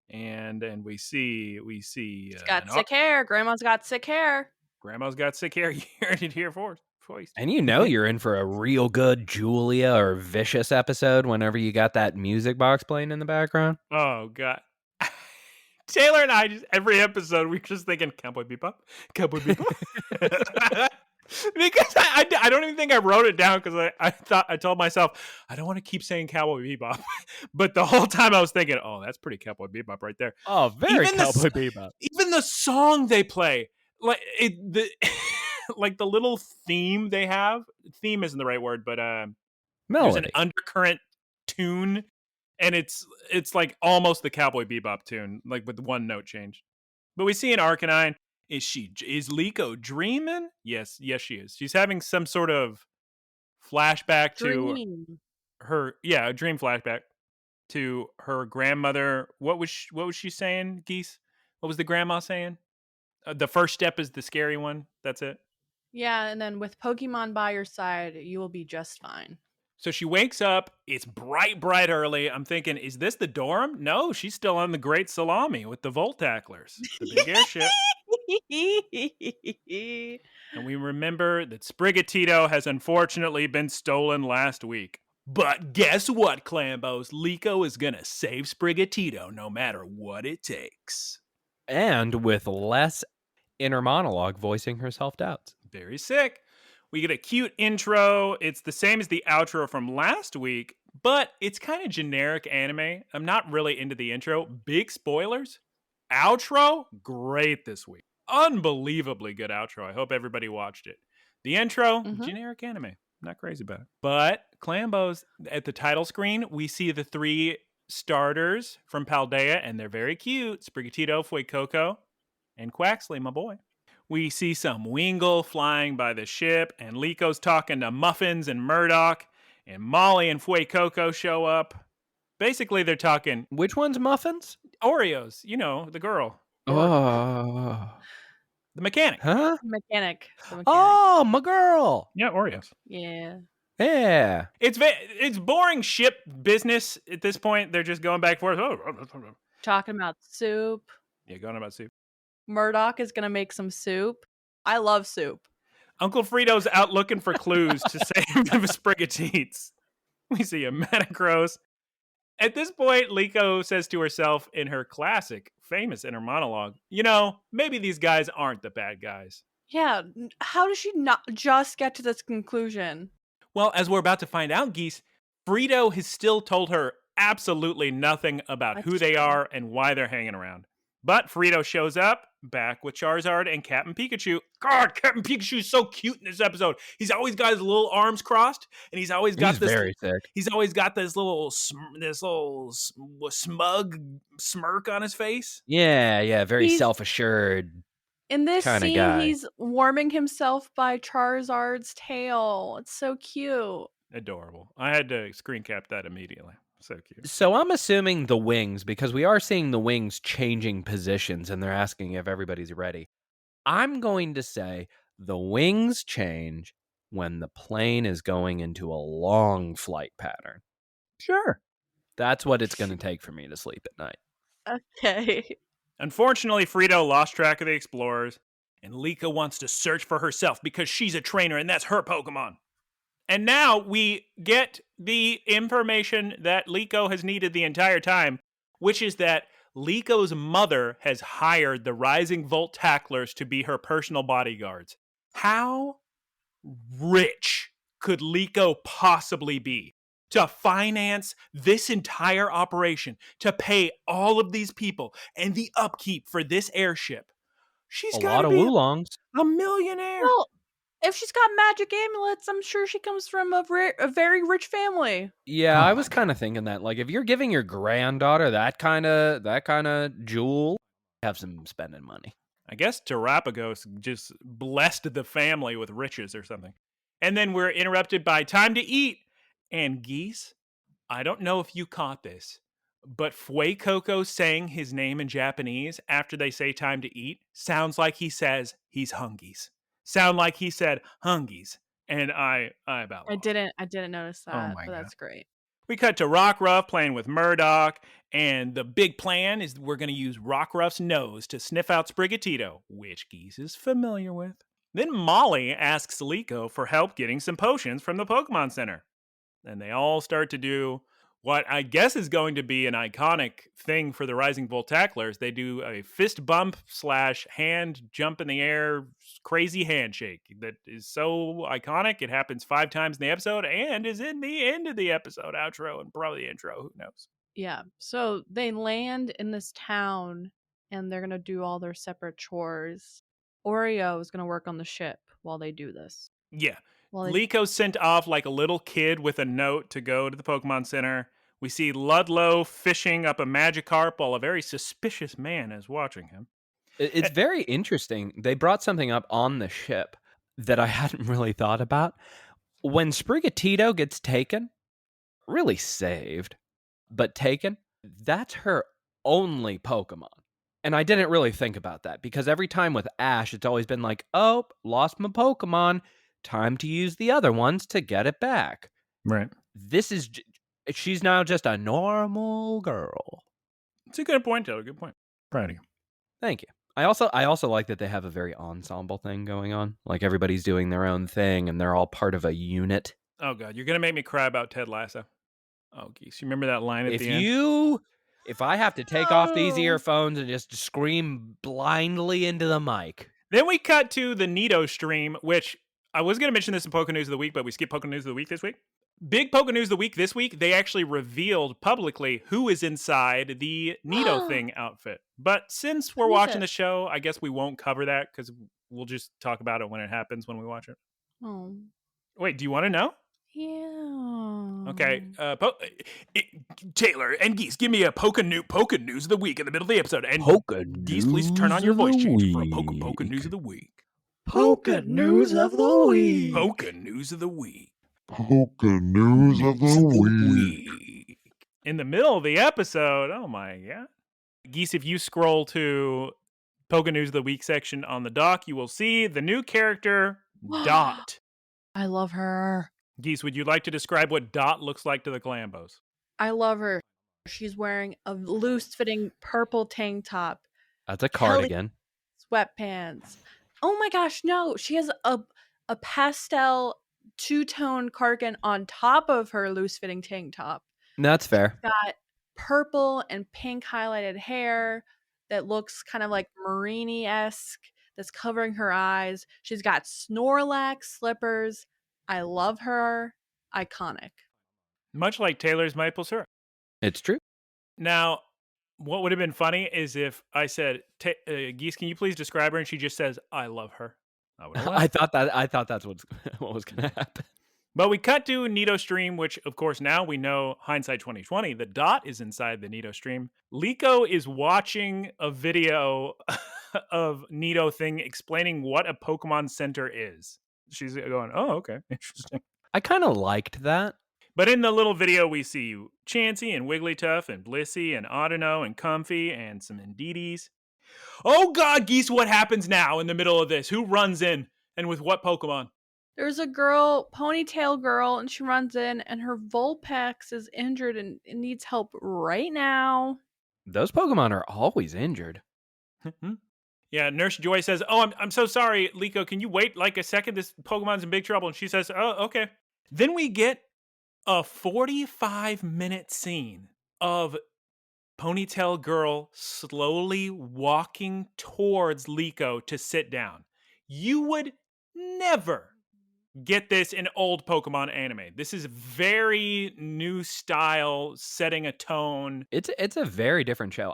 and we see. She's got sick hair. Grandma's got sick hair. Grandma's got sick hair. You heard it here first. And you know you're in for a real good Julia or Vicious episode whenever you got that music box playing in the background. Oh God. Taylor and I just every episode we're just thinking Cowboy Bebop, Cowboy Bebop. Because I don't even think I wrote it down because I told myself I don't want to keep saying Cowboy Bebop, but the whole time I was thinking, oh, that's pretty Cowboy Bebop right there. Oh, very Cowboy Bebop. Even the song they play, like like the little theme they have. Theme isn't the right word, but there's an undercurrent tune, and it's like almost the Cowboy Bebop tune, like with one note change. But we see in Arcanine. Is Liko dreaming? Yes, she is. She's having some sort of flashback to her, a dream flashback to her grandmother. What was she saying, Geese? What was the grandma saying? The first step is the scary one. That's it. Yeah, and then with Pokemon by your side, you will be just fine. So she wakes up. It's bright early. I'm thinking, is this the dorm? No, she's still on the Great Salami with the Voltacklers, the big airship. And we remember that Sprigatito has unfortunately been stolen last week. But guess what, Clambos? Liko is going to save Sprigatito no matter what it takes. And with less inner monologue voicing her self-doubts. Very sick. We get a cute intro. It's the same as the outro from last week, but it's kind of generic anime. I'm not really into the intro. Big spoilers. Outro, great this week. Unbelievably good outro. I hope everybody watched it. The intro, generic anime. Not crazy about it. But Clambos, at the title screen, we see the 3 starters from Paldea, and they're very cute. Sprigatito, Fuecoco, and Quaxley, my boy. We see some Wingull flying by the ship, and Liko's talking to Muffins and Murdoch, and Molly and Fuecoco show up. Basically, they're talking... Which one's Muffins? Oreos. You know, the girl. Oh. The mechanic. Huh? The mechanic. Oh, my girl. Yeah, Oreos. Yeah. Yeah. It's boring ship business at this point. They're just going back and forth. Talking about soup. Yeah, going about soup. Murdoch is going to make some soup. I love soup. Uncle Frito's out looking for clues to save the Sprigatites. We see a Metagross. At this point, Liko says to herself in her classic, famous inner monologue, maybe these guys aren't the bad guys. Yeah, how does she not just get to this conclusion? Well, as we're about to find out, Geese, Frito has still told her absolutely nothing about who they are and why they're hanging around. But Frito shows up, back with Charizard and Captain Pikachu. God, Captain Pikachu is so cute in this episode. He's always got his little arms crossed, and he's always got very sick. He's always got this little smug smirk on his face. Yeah, very self-assured. In this scene, guy. He's warming himself by Charizard's tail. It's so cute. Adorable. I had to screen cap that immediately. So cute. So I'm assuming the wings, because we are seeing the wings changing positions and they're asking if everybody's ready. I'm going to say the wings change when the plane is going into a long flight pattern. Sure. That's what it's going to take for me to sleep at night. Okay. Unfortunately, Frito lost track of the explorers, and Liko wants to search for herself because she's a trainer and that's her Pokemon. And now we get the information that Liko has needed the entire time, which is that Liko's mother has hired the Rising Voltacklers to be her personal bodyguards. How rich could Liko possibly be to finance this entire operation, to pay all of these people and the upkeep for this airship? She's got a lot of Woolongs. A millionaire. Well, if she's got magic amulets, I'm sure she comes from a very rich family. Yeah, I was kind of thinking that. Like, if you're giving your granddaughter that kind of jewel, have some spending money. I guess Terapagos just blessed the family with riches or something. And then we're interrupted by time to eat. And Geese, I don't know if you caught this, but Fuecoco saying his name in Japanese after they say time to eat sounds like he says he's hungies. Sound like he said hungies, and I about I didn't notice that, but God. that's great. We cut to Rockruff playing with Murdoch, and the big plan is we're going to use Rockruff's nose to sniff out Sprigatito, which Geese is familiar with. Then Molly asks Liko for help getting some potions from the Pokemon Center, and they all start to do what I guess is going to be an iconic thing for the Rising Bull Tacklers. They do a fist bump / hand jump in the air, crazy handshake that is so iconic. It happens 5 times in the episode and is in the end of the episode outro and probably the intro. Who knows? Yeah. So they land in this town and they're going to do all their separate chores. Oreo is going to work on the ship while they do this. Yeah. While they Liko sent off like a little kid with a note to go to the Pokemon Center. We see Ludlow fishing up a Magikarp while a very suspicious man is watching him. It's very interesting. They brought something up on the ship that I hadn't really thought about. When Sprigatito gets taken, really saved, but taken, that's her only Pokemon. And I didn't really think about that because every time with Ash, it's always been like, oh, lost my Pokemon. Time to use the other ones to get it back. Right. She's now just a normal girl. It's a good point, Taylor. Good point. Proud of you. Thank you. I also like that they have a very ensemble thing going on. Like everybody's doing their own thing and they're all part of a unit. Oh, God. You're going to make me cry about Ted Lasso. Oh, Geese. You remember that line at the end? If I have to take off these earphones and just scream blindly into the mic. Then we cut to the Nito stream, which I was going to mention this in Poké News of the Week, but we skipped Poké News of the Week this week. Big Poké News of the Week this week, they actually revealed publicly who is inside the Nito thing outfit. But since we're watching the show, I guess we won't cover that because we'll just talk about it when it happens when we watch it. Oh. Wait, do you want to know? Yeah. Okay. Taylor and Geese, give me a Poké News of the Week in the middle of the episode. And Geese, please turn on your voice changer for a Poké News of the Week. Poké News of the Week. Poké News of the Week. Poké News of the Week. In the middle of the episode, oh my God. Geese, if you scroll to Poké News of the Week section on the dock, you will see the new character, Dot. I love her. Geese, would you like to describe what Dot looks like to the Clambos? I love her. She's wearing a loose-fitting purple tank top. That's a cardigan. Sweatpants. Oh my gosh, no. She has a pastel two-tone cardigan on top of her loose-fitting tank top. That's fair. She's got purple and pink highlighted hair that looks kind of like Marini-esque that's covering her eyes. She's got Snorlax slippers. I love her. Iconic. Much like Taylor's maple syrup. It's true. Now, what would have been funny is if I said, Geese, can you please describe her? And she just says, I love her. I thought that's what was going to happen. But we cut to Nito stream, which, of course, now we know, hindsight 2020, the Dot is inside the Nito stream. Liko is watching a video of Nito thing explaining what a Pokemon Center is. She's going, oh, okay, interesting. I kind of liked that. But in the little video, we see Chansey and Wigglytuff and Blissey and Audino and Comfy and some Indeedys. Oh, God, Geese, what happens now in the middle of this? Who runs in and with what Pokemon? There's a girl, ponytail girl, and she runs in, and her Vulpix is injured and needs help right now. Those Pokemon are always injured. Yeah, Nurse Joy says, oh, I'm so sorry, Liko, can you wait like a second? This Pokemon's in big trouble. And she says, oh, okay. Then we get a 45-minute scene of Ponytail Girl slowly walking towards Liko to sit down. You would never get this in old Pokemon anime. This is very new style, setting a tone. It's a very different show.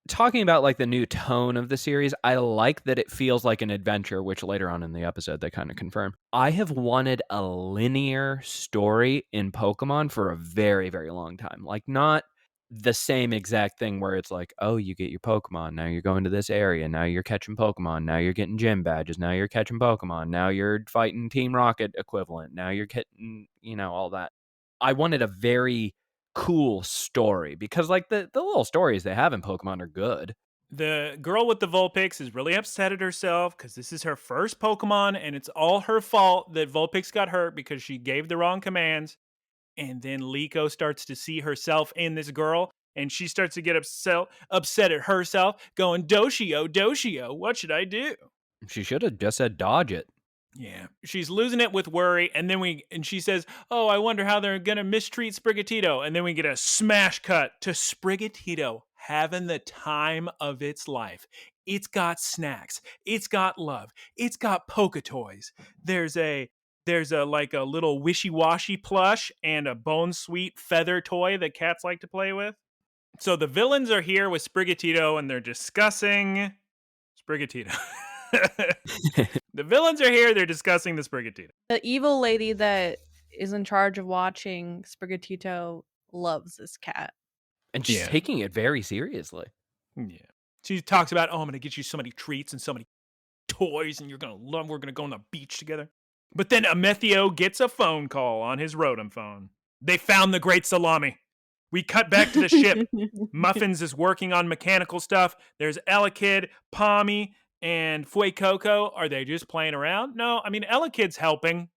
Talking about like the new tone of the series, I like that it feels like an adventure, which later on in the episode they kind of confirm. I have wanted a linear story in Pokemon for a very, very long time. Like not the same exact thing where it's like, oh, you get your Pokemon, now you're going to this area, now you're catching Pokemon, now you're getting gym badges, now you're catching Pokemon, now you're fighting Team Rocket equivalent, now you're getting, all that. I wanted a very cool story because like the little stories they have in Pokemon are good. The girl with the Vulpix is really upset at herself because this is her first Pokemon and it's all her fault that Vulpix got hurt because she gave the wrong commands. And then Liko starts to see herself in this girl and she starts to get upset at herself going, Doshio, what should I do? She should have just said dodge it. Yeah, she's losing it with worry, and she says, "Oh, I wonder how they're gonna mistreat Sprigatito." And then we get a smash cut to Sprigatito having the time of its life. It's got snacks, it's got love, it's got polka toys. There's a like a little wishy-washy plush and a bone sweet feather toy that cats like to play with. So the villains are here with Sprigatito, and they're discussing Sprigatito. The villains are here. They're discussing the Sprigatito. The evil lady that is in charge of watching Sprigatito loves this cat. And she's taking it very seriously. Yeah. She talks about, I'm going to get you so many treats and so many toys, and you're going to love. We're going to go on the beach together. But then Amethio gets a phone call on his Rotom phone. They found the great salami. We cut back to the ship. Muffins is working on mechanical stuff. There's Elekid, Pommy, and Fuecoco. Are they just playing around? No, I mean, Elekid's helping.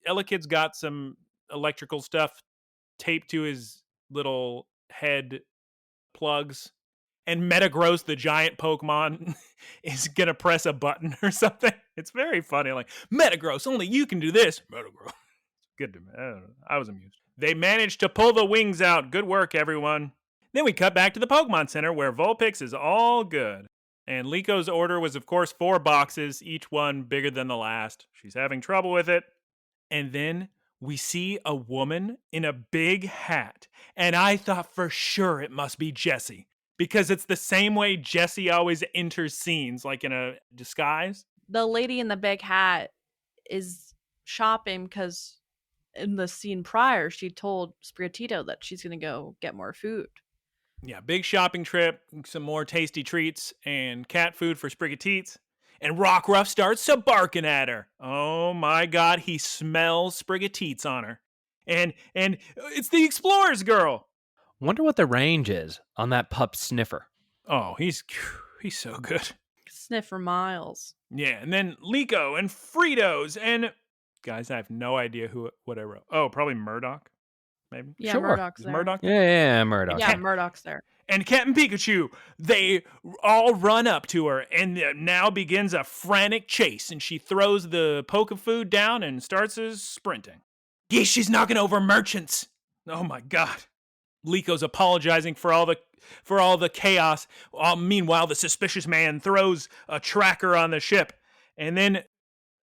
Elekid's got some electrical stuff taped to his little head plugs. And Metagross, the giant Pokemon, is going to press a button or something. It's very funny. Like, Metagross, only you can do this. Metagross. Good to me. I was amused. They managed to pull the wings out. Good work, everyone. Then we cut back to the Pokemon Center where Vulpix is all good. And Liko's order was, of course, 4 boxes, each one bigger than the last. She's having trouble with it. And then we see a woman in a big hat. And I thought for sure it must be Jessie. Because it's the same way Jessie always enters scenes, like in a disguise. The lady in the big hat is shopping because in the scene prior, she told Sprigatito that she's going to go get more food. Yeah, big shopping trip, some more tasty treats, and cat food for Sprigatito. And Rockruff starts to barking at her. Oh my God, he smells Sprigatito on her. And it's the Explorer's girl. Wonder what the range is on that pup sniffer. Oh, he's so good. Sniff for miles. Yeah, and then Liko and Fritos and... Guys, I have no idea what I wrote. Oh, probably Murdoch, maybe? Yeah, Sure. Murdoch's there. Murdoch? Yeah, Murdoch. Yeah, Murdoch's there. And Captain Pikachu, they all run up to her, and now begins a frantic chase, and she throws the Poke Food down and starts sprinting. Geez, she's knocking over merchants. Oh my God. Liko's apologizing for all the chaos. Meanwhile, the suspicious man throws a tracker on the ship. And then,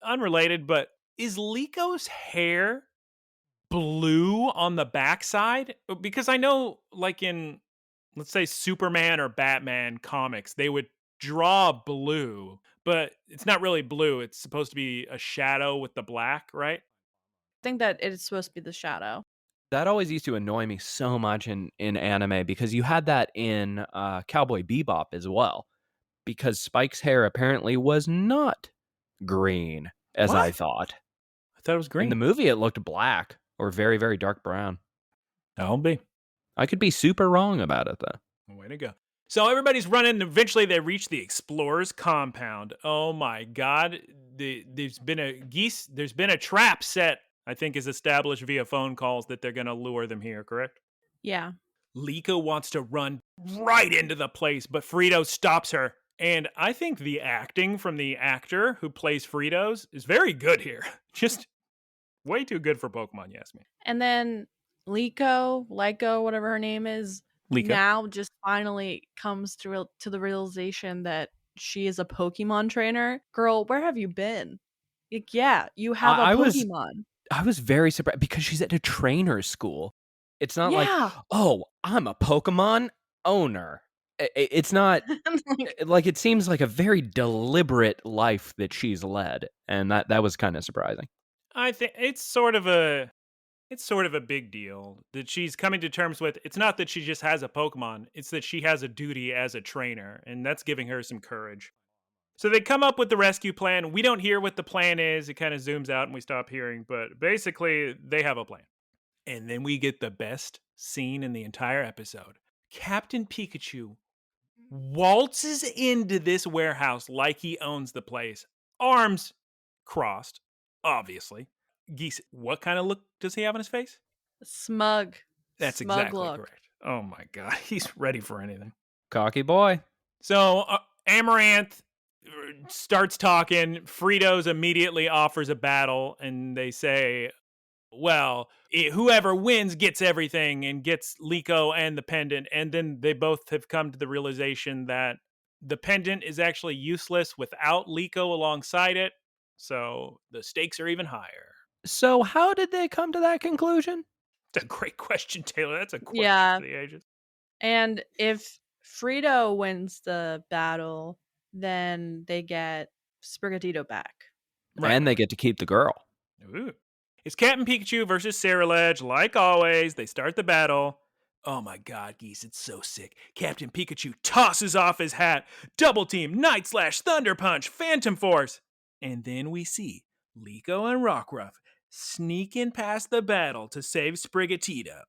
unrelated, but is Liko's hair blue on the backside? Because I know, like in, let's say, Superman or Batman comics, they would draw blue, but it's not really blue. It's supposed to be a shadow with the black, right? I think that it's supposed to be the shadow. That always used to annoy me so much in anime because you had that in Cowboy Bebop as well. Because Spike's hair apparently was not green, as What? I thought. I thought it was green. In the movie, it looked black or very, very dark brown. I'll be. I could be super wrong about it, though. Way to go. So everybody's running, and eventually they reach the Explorer's compound. Oh my God. There's been a trap set, I think is established via phone calls that they're going to lure them here, correct? Yeah. Liko wants to run right into the place, but Frito stops her. And I think the acting from the actor who plays Fritos is very good here. Just way too good for Pokemon, yes, me. And then Liko, whatever her name is, Liko. now just finally comes to the realization that she is a Pokemon trainer. Girl, where have you been? Like, yeah, you have a Pokemon. I was very surprised because she's at a trainer school. It's not like, oh, I'm a Pokemon owner. It's not like it seems like a very deliberate life that she's led, and that was kind of surprising. I think it's sort of a big deal that she's coming to terms with. It's not that she just has a Pokemon, it's that she has a duty as a trainer, and that's giving her some courage. So they come up with the rescue plan. We don't hear what the plan is. It kind of zooms out and we stop hearing, but basically they have a plan. And then we get the best scene in the entire episode. Captain Pikachu waltzes into this warehouse like he owns the place. Arms crossed, obviously. Geese, what kind of look does he have on his face? Smug. That's Smug exactly look. correct. Oh my God, he's ready for anything. Cocky boy. So Amaranth starts talking. Fritos immediately offers a battle, and they say, well, whoever wins gets everything and gets Liko and the pendant. And then they both have come to the realization that the pendant is actually useless without Liko alongside it. So the stakes are even higher. So how did they come to that conclusion? That's a great question, Taylor. That's a question Yeah. for the ages. And if Frito wins the battle, then they get Sprigatito back. And they get to keep the girl. Ooh. It's Captain Pikachu versus Cerulege. Like always, they start the battle. Oh my god, Geese, it's so sick. Captain Pikachu tosses off his hat. Double team, Night Slash, Thunder Punch, Phantom Force. And then we see Liko and Rockruff sneaking past the battle to save Sprigatito.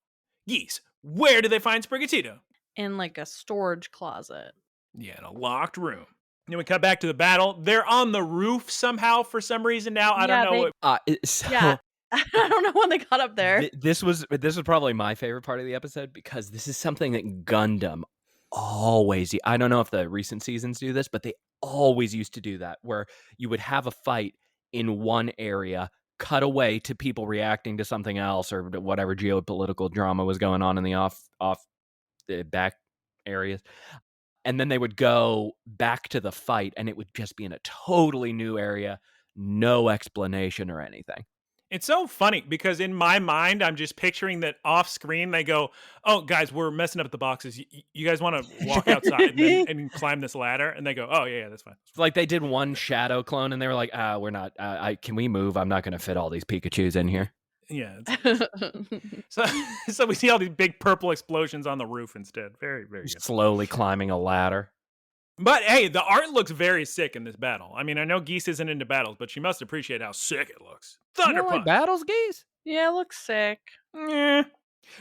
Geese, where do they find Sprigatito? In like a storage closet. Yeah, in a locked room. Then we cut back to the battle. They're on the roof somehow for some reason now. I don't know. Yeah. I don't know when they got up there. This was probably my favorite part of the episode because this is something that Gundam always, I don't know if the recent seasons do this, but they always used to do that, where you would have a fight in one area, cut away to people reacting to something else or whatever geopolitical drama was going on in the off the back areas. And then they would go back to the fight and it would just be in a totally new area, no explanation or anything. It's so funny because in my mind, I'm just picturing that off screen, they go, oh, guys, we're messing up the boxes. You guys want to walk outside and climb this ladder? And they go, oh, yeah, that's fine. Like they did one shadow clone and they were like, we're not, can we move? I'm not going to fit all these Pikachus in here. Yeah. So we see all these big purple explosions on the roof instead. Very, very good. Slowly climbing a ladder. But hey, the art looks very sick in this battle. I mean, I know Geese isn't into battles, but she must appreciate how sick it looks. Thunder you don't Punch. Like battles, Geese? Yeah, it looks sick. Yeah.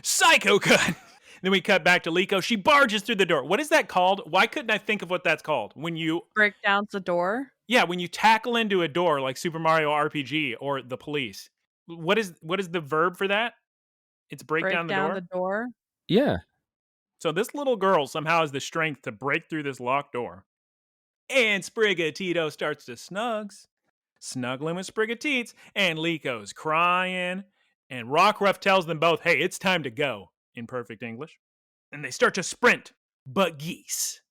Psycho cut. Then we cut back to Liko. She barges through the door. What is that called? Why couldn't I think of what that's called? When you break down the door? Yeah, when you tackle into a door like Super Mario RPG or the police. What is the verb for that? It's break down the door? Yeah. So this little girl somehow has the strength to break through this locked door. And Sprigatito starts to snuggling with Sprigateets, and Liko's crying. And Rockruff tells them both, hey, it's time to go, in perfect English. And they start to sprint. But Geese.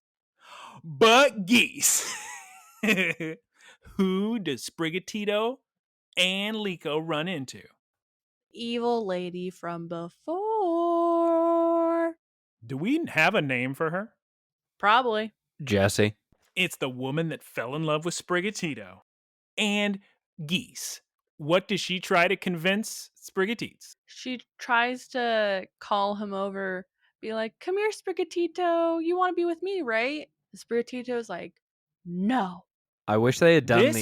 Who does Sprigatito and Liko run into? Evil lady from before. Do we have a name for her? Probably. Jessie. It's the woman that fell in love with Sprigatito. And Geese. What does she try to convince Sprigateets? She tries to call him over, be like, come here, Sprigatito. You want to be with me, right? Sprigatito's like, no. I wish they had done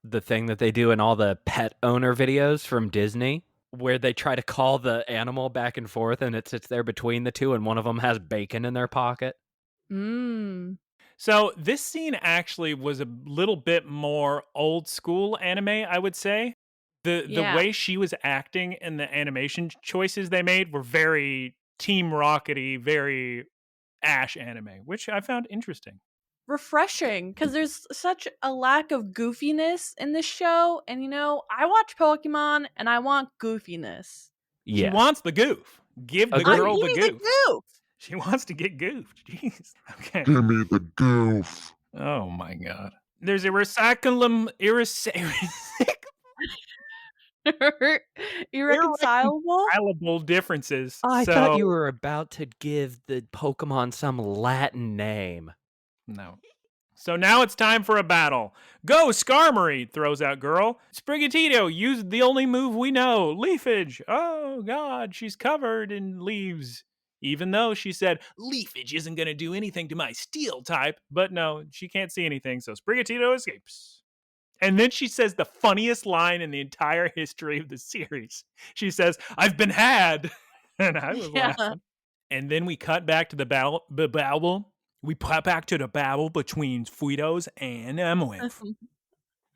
the thing that they do in all the pet owner videos from Disney, where they try to call the animal back and forth and it sits there between the two and one of them has bacon in their pocket. So this scene actually was a little bit more old school anime, I would say. The way she was acting and the animation choices they made were very Team Rocket-y, very Ash anime, which I found interesting. Refreshing, because there's such a lack of goofiness in this show. And, I watch Pokemon and I want goofiness. Yeah. She wants the goof. Give the girl the goof. She wants to get goofed. Jeez. Okay. Give me the goof. Oh my god. There's irreconcilable differences. I thought you were about to give the Pokemon some Latin name. No. So now it's time for a battle. Go, Skarmory, throws out girl. Sprigatito used the only move we know, leafage. Oh god, she's covered in leaves. Even though she said, leafage isn't going to do anything to my steel type. But no, she can't see anything, so Sprigatito escapes. And then she says the funniest line in the entire history of the series. She says, I've been had. And I was laughing. And then we cut back to the battle. We cut back to the battle between Fritos and Amwith.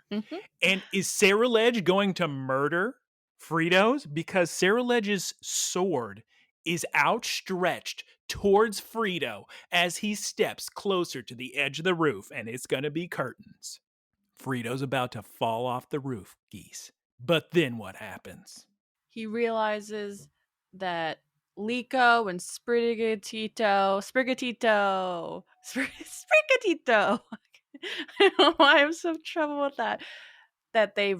And is Cerulege going to murder Fritos? Because Cerulege's sword is outstretched towards Frito as he steps closer to the edge of the roof, and it's going to be curtains. Frito's about to fall off the roof, Geese. But then what happens? He realizes that Liko and Sprigatito. I don't know why I'm so trouble with that. That they're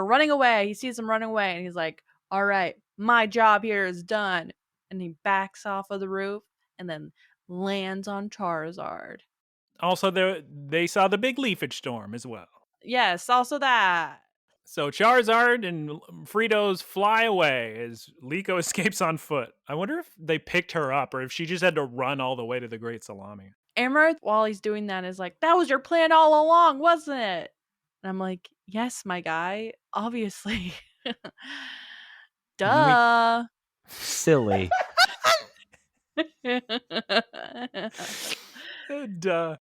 running away. He sees them running away, and he's like, "All right, my job here is done." And he backs off of the roof, and then lands on Charizard. Also, they saw the big leafage storm as well. Yes, also that. So Charizard and Fritos fly away as Liko escapes on foot. I wonder if they picked her up or if she just had to run all the way to the Great Salami. Amaranth, while he's doing that, is like, "That was your plan all along, wasn't it?" And I'm like, "Yes, my guy, obviously." Duh. Silly. Duh.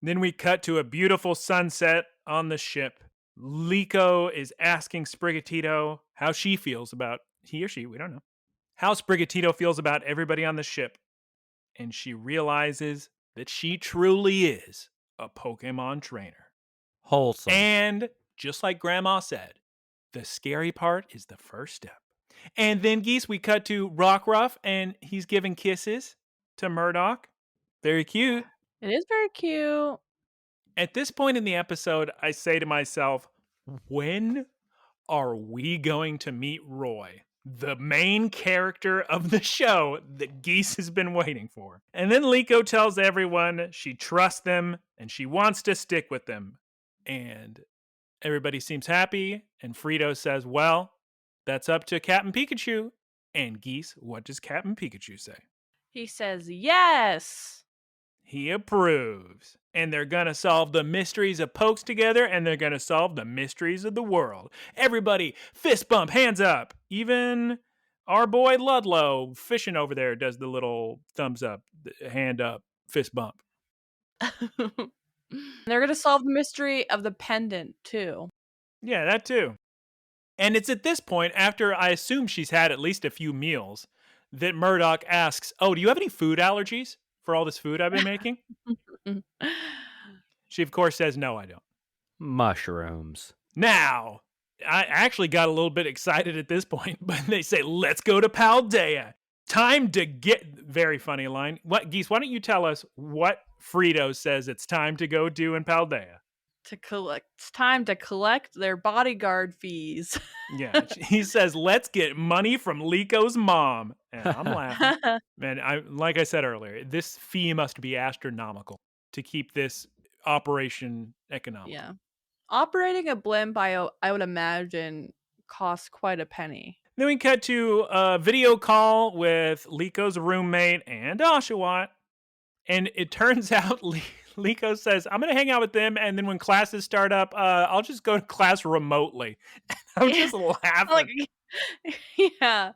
Then we cut to a beautiful sunset on the ship. Liko is asking Sprigatito how she feels about, he or she, we don't know, how Sprigatito feels about everybody on the ship. And she realizes that she truly is a Pokemon trainer. Wholesome. And just like Grandma said, the scary part is the first step. And then, Geese, we cut to Rockruff, and he's giving kisses to Murdoch. Very cute. It is very cute. At this point in the episode, I say to myself, when are we going to meet Roy, the main character of the show that Geese has been waiting for? And then Liko tells everyone she trusts them and she wants to stick with them. And everybody seems happy. And Frito says, well, that's up to Captain Pikachu. And Geese, what does Captain Pikachu say? He says, yes. He approves. And they're going to solve the mysteries of Pokes together, and they're going to solve the mysteries of the world. Everybody, fist bump, hands up. Even our boy Ludlow, fishing over there, does the little thumbs up, hand up, fist bump. They're going to solve the mystery of the pendant, too. Yeah, that too. And it's at this point, after I assume she's had at least a few meals, that Murdoch asks, oh, do you have any food allergies for all this food I've been making? She, of course, says, no, I don't. Mushrooms. Now, I actually got a little bit excited at this point, but they say, let's go to Paldea. Time to get... Very funny line. What, Geese, why don't you tell us what Frito says it's time to go do in Paldea? It's time to collect their bodyguard fees. Yeah, he says, let's get money from Liko's mom. And I'm laughing. Man, like I said earlier, this fee must be astronomical to keep this operation economical. Yeah. Operating a blimp, I would imagine, costs quite a penny. Then we cut to a video call with Liko's roommate and Oshawott. And it turns out Liko says, I'm going to hang out with them, and then when classes start up, I'll just go to class remotely. I'm just laughing. Yeah.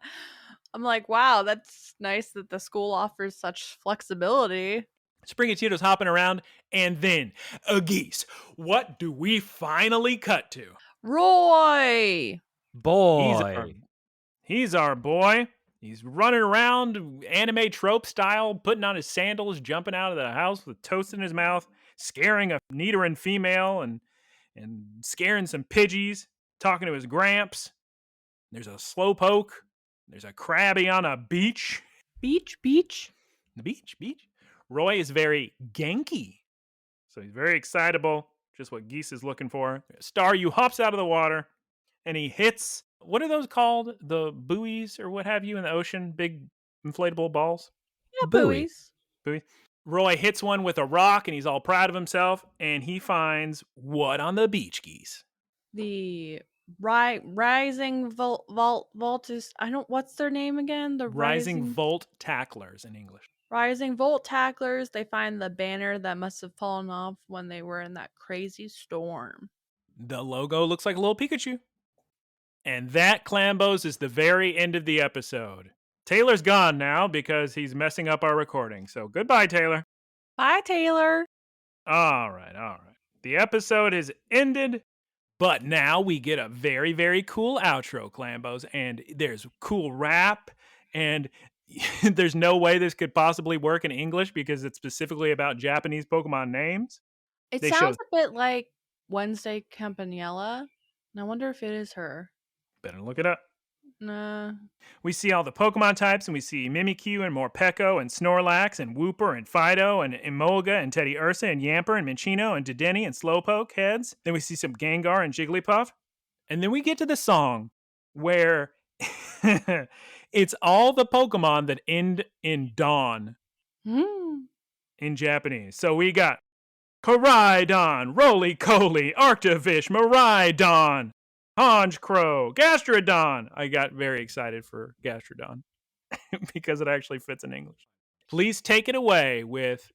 I'm like, wow, that's nice that the school offers such flexibility. Sprigatito's hopping around, and then, Geese, what do we finally cut to? Roy! Boy. He's our boy. He's running around anime trope style, putting on his sandals, jumping out of the house with toast in his mouth, scaring a Nidoran female and scaring some Pidgeys, talking to his gramps. There's a Slowpoke. There's a Krabby on a beach. Beach? The beach. Roy is very Genki. So he's very excitable, just what Geese is looking for. Staryu hops out of the water, and he hits... What are those called? The buoys or what have you in the ocean? Big inflatable balls? Yeah, buoys. Roy hits one with a rock, and he's all proud of himself, and he finds what on the beach, Geese? The rising voltus. What's their name again? The Rising Volt Tacklers in English. Rising Volt Tacklers. They find the banner that must have fallen off when they were in that crazy storm. The logo looks like a little Pikachu. And that, Clambos, is the very end of the episode. Taylor's gone now because he's messing up our recording. So goodbye, Taylor. Bye, Taylor. All right. The episode has ended, but now we get a very, very cool outro, Clambos. And there's cool rap, and there's no way this could possibly work in English because it's specifically about Japanese Pokemon names. It They sounds show- a bit like Wednesday Campanella. And I wonder if it is her. Better look it up. Nah. We see all the Pokemon types, and we see Mimikyu and Morpeko and Snorlax and Wooper and Fido and Emolga and Teddy Ursa and Yamper and Minccino and Dedenne and Slowpoke heads. Then we see some Gengar and Jigglypuff. And then we get to the song where it's all the Pokemon that end in Dawn in Japanese. So we got Koraidon, Roly-Coly, Arctovish, Miraidon, Honchkrow, Gastrodon. I got very excited for Gastrodon because it actually fits in English. Please take it away with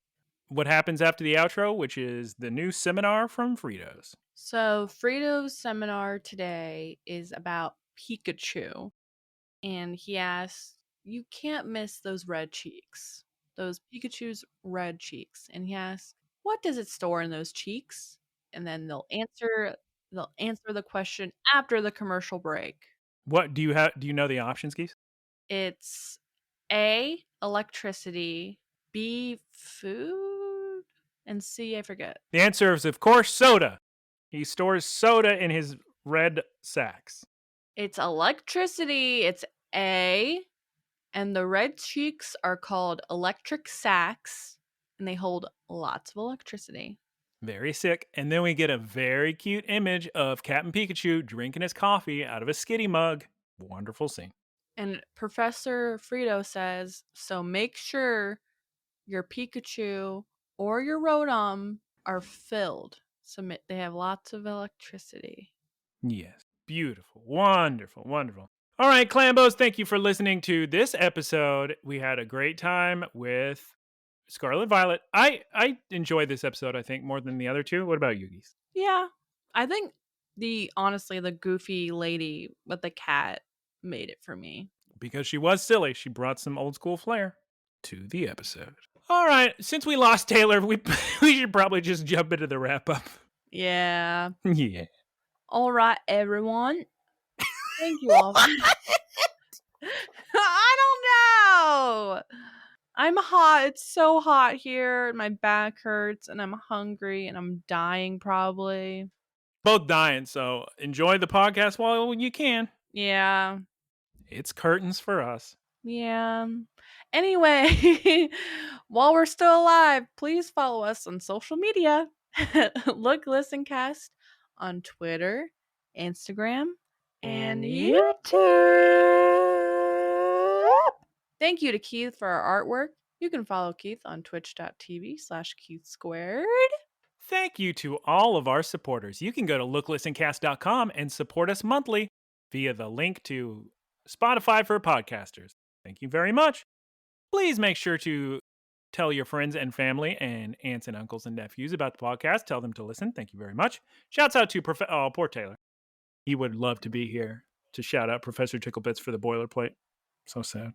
what happens after the outro, which is the new seminar from Fritos. So Frito's seminar today is about Pikachu. And he asks, you can't miss those red cheeks. Those Pikachu's red cheeks. And he asks, what does it store in those cheeks? And then they'll answer the question after the commercial break. What do you have? Do you know the options, Geese? It's A, electricity, B, food, and C, I forget. The answer is, of course, soda. He stores soda in his red sacks. It's electricity. It's A. And the red cheeks are called electric sacs, and they hold lots of electricity. Very sick. And then we get a very cute image of Captain Pikachu drinking his coffee out of a skitty mug. Wonderful scene. And Professor Frito says, so make sure your Pikachu or your Rotom are filled. So they have lots of electricity. Yes. Beautiful. Wonderful. Wonderful. All right, Clambos, thank you for listening to this episode. We had a great time with Scarlet Violet. I enjoyed this episode, I think, more than the other two. What about you, Geese? Yeah. I think honestly, the goofy lady with the cat made it for me. Because she was silly. She brought some old school flair to the episode. All right, since we lost Taylor, we should probably just jump into the wrap up. Yeah. Yeah. All right, everyone. Thank you all. I don't know. I'm hot. It's so hot here. My back hurts and I'm hungry and I'm dying probably. Both dying, so enjoy the podcast while you can. Yeah. It's curtains for us. Yeah. Anyway, while we're still alive, please follow us on social media. Look, Listen, Cast on Twitter, Instagram, and YouTube. Thank you to Keith for our artwork. You can follow Keith on twitch.tv/KeithSquared. Thank you to all of our supporters. You can go to looklistencast.com and support us monthly via the link to Spotify for podcasters. Thank you very much. Please make sure to tell your friends and family and aunts and uncles and nephews about the podcast. Tell them to listen. Thank you very much. Shouts out to poor Taylor. He would love to be here to shout out Professor Ticklebits for the boilerplate. So sad.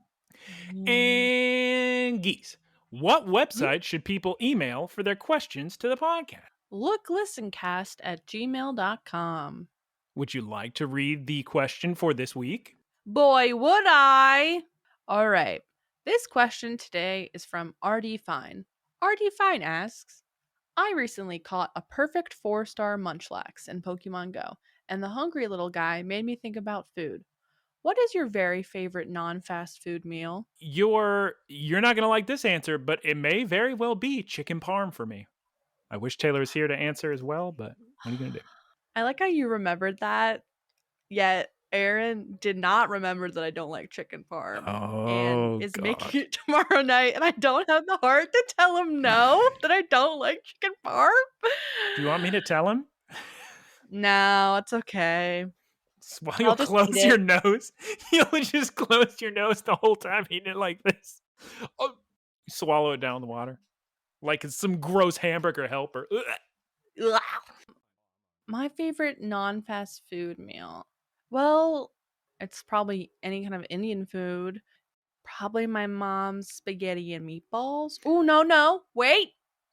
And Geese, what website should people email for their questions to the podcast? LookListenCast@gmail.com. Would you like to read the question for this week? Boy, would I! All right. This question today is from RD Fine. RD Fine asks, I recently caught a perfect 4-star Munchlax in Pokemon Go, and the hungry little guy made me think about food. What is your very favorite non-fast food meal? You're not going to like this answer, but it may very well be chicken parm for me. I wish Taylor was here to answer as well, but what are you going to do? I like how you remembered that, yet Aaron did not remember that I don't like chicken parm. Oh, and is God. making it tomorrow night, and I don't have the heart to tell him no, that I don't like chicken parm. Do you want me to tell him? No, it's okay. While you'll close your nose. You'll just close your nose the whole time eating it like this. Oh, swallow it down the water. Like it's some gross hamburger helper. Ugh. My favorite non-fast food meal. Well, it's probably any kind of Indian food. Probably my mom's spaghetti and meatballs. Oh, no. Wait.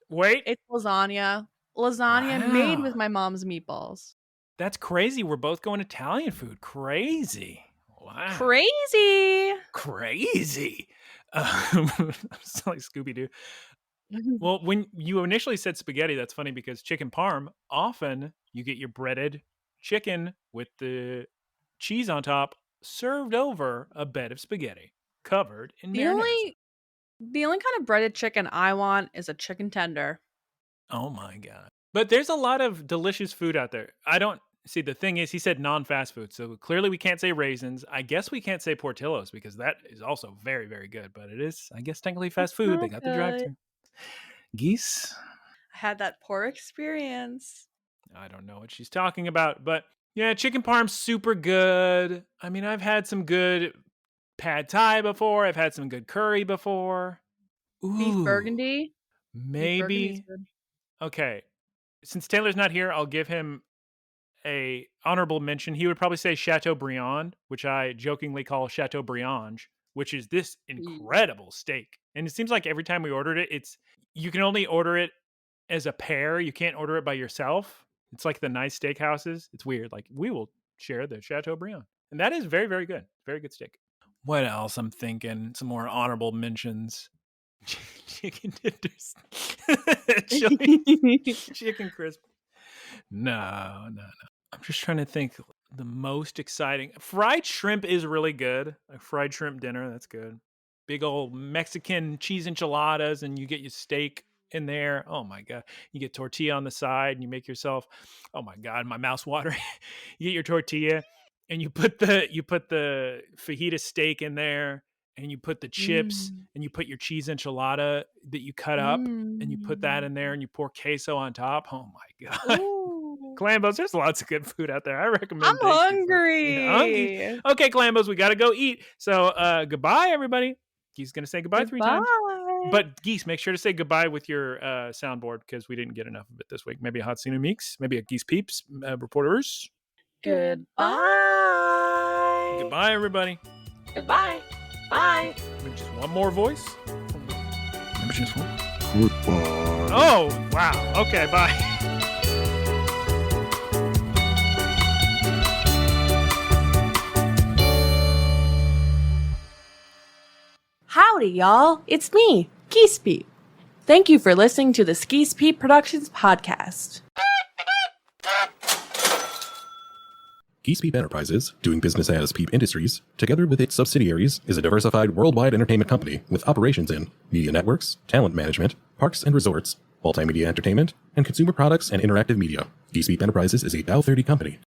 It's lasagna. Lasagna made with my mom's meatballs. That's crazy. We're both going Italian food. Crazy. Wow. Wow. Crazy. I'm just like Scooby-Doo. Well, when you initially said spaghetti, that's funny because chicken parm, often you get your breaded chicken with the cheese on top served over a bed of spaghetti covered in The marinade. only kind of breaded chicken I want is a chicken tender. Oh my God. But there's a lot of delicious food out there. I don't see, the thing is, he said non-fast food. So clearly we can't say raisins. I guess we can't say Portillo's because that is also very, very good. But it is, I guess, technically fast food. They got the drive-thru. Geese? I had that poor experience. I don't know what she's talking about. But yeah, chicken parm's super good. I mean, I've had some good pad thai before. I've had some good curry before. Ooh, Beef burgundy. maybe. Okay. Since Taylor's not here, I'll give him a honorable mention. He would probably say Chateaubriand, which I jokingly call Chateaubriand, which is this incredible steak. And it seems like every time we ordered it, you can only order it as a pair. You can't order it by yourself. It's like the nice steakhouses. It's weird. Like, we will share the Chateaubriand. And that is very, very good. Very good steak. What else? I'm thinking some more honorable mentions. Chicken tenders. Chicken crisp. No. I'm just trying to think the most exciting. Fried shrimp is really good. A fried shrimp dinner, that's good. Big old Mexican cheese enchiladas, and you get your steak in there. Oh my God. You get tortilla on the side and you make yourself, oh my God, my mouth's watering. You get your tortilla and you put the fajita steak in there, and you put the chips and you put your cheese enchilada that you cut up and you put that in there and you pour queso on top. Oh my God. Clambos, there's lots of good food out there. I recommend. I'm hungry. Okay, Clambos, we got to go eat. So goodbye, everybody. Geese going to say goodbye 3 times. But Geese, make sure to say goodbye with your soundboard because we didn't get enough of it this week. Maybe a Hatsune Meeks, maybe a Geese Peeps, reporters. Goodbye. Goodbye, everybody. Goodbye. Bye. Maybe just one more voice. Maybe just one. Goodbye. Oh, wow. Okay, bye. Howdy, y'all. It's me, Geese Peep. Thank you for listening to the Geese Peep Productions podcast. Geese Peep Enterprises, doing business as Peep Industries, together with its subsidiaries, is a diversified worldwide entertainment company with operations in media networks, talent management, parks and resorts, multimedia entertainment, and consumer products and interactive media. Geese Peep Enterprises is a Dow 30 company.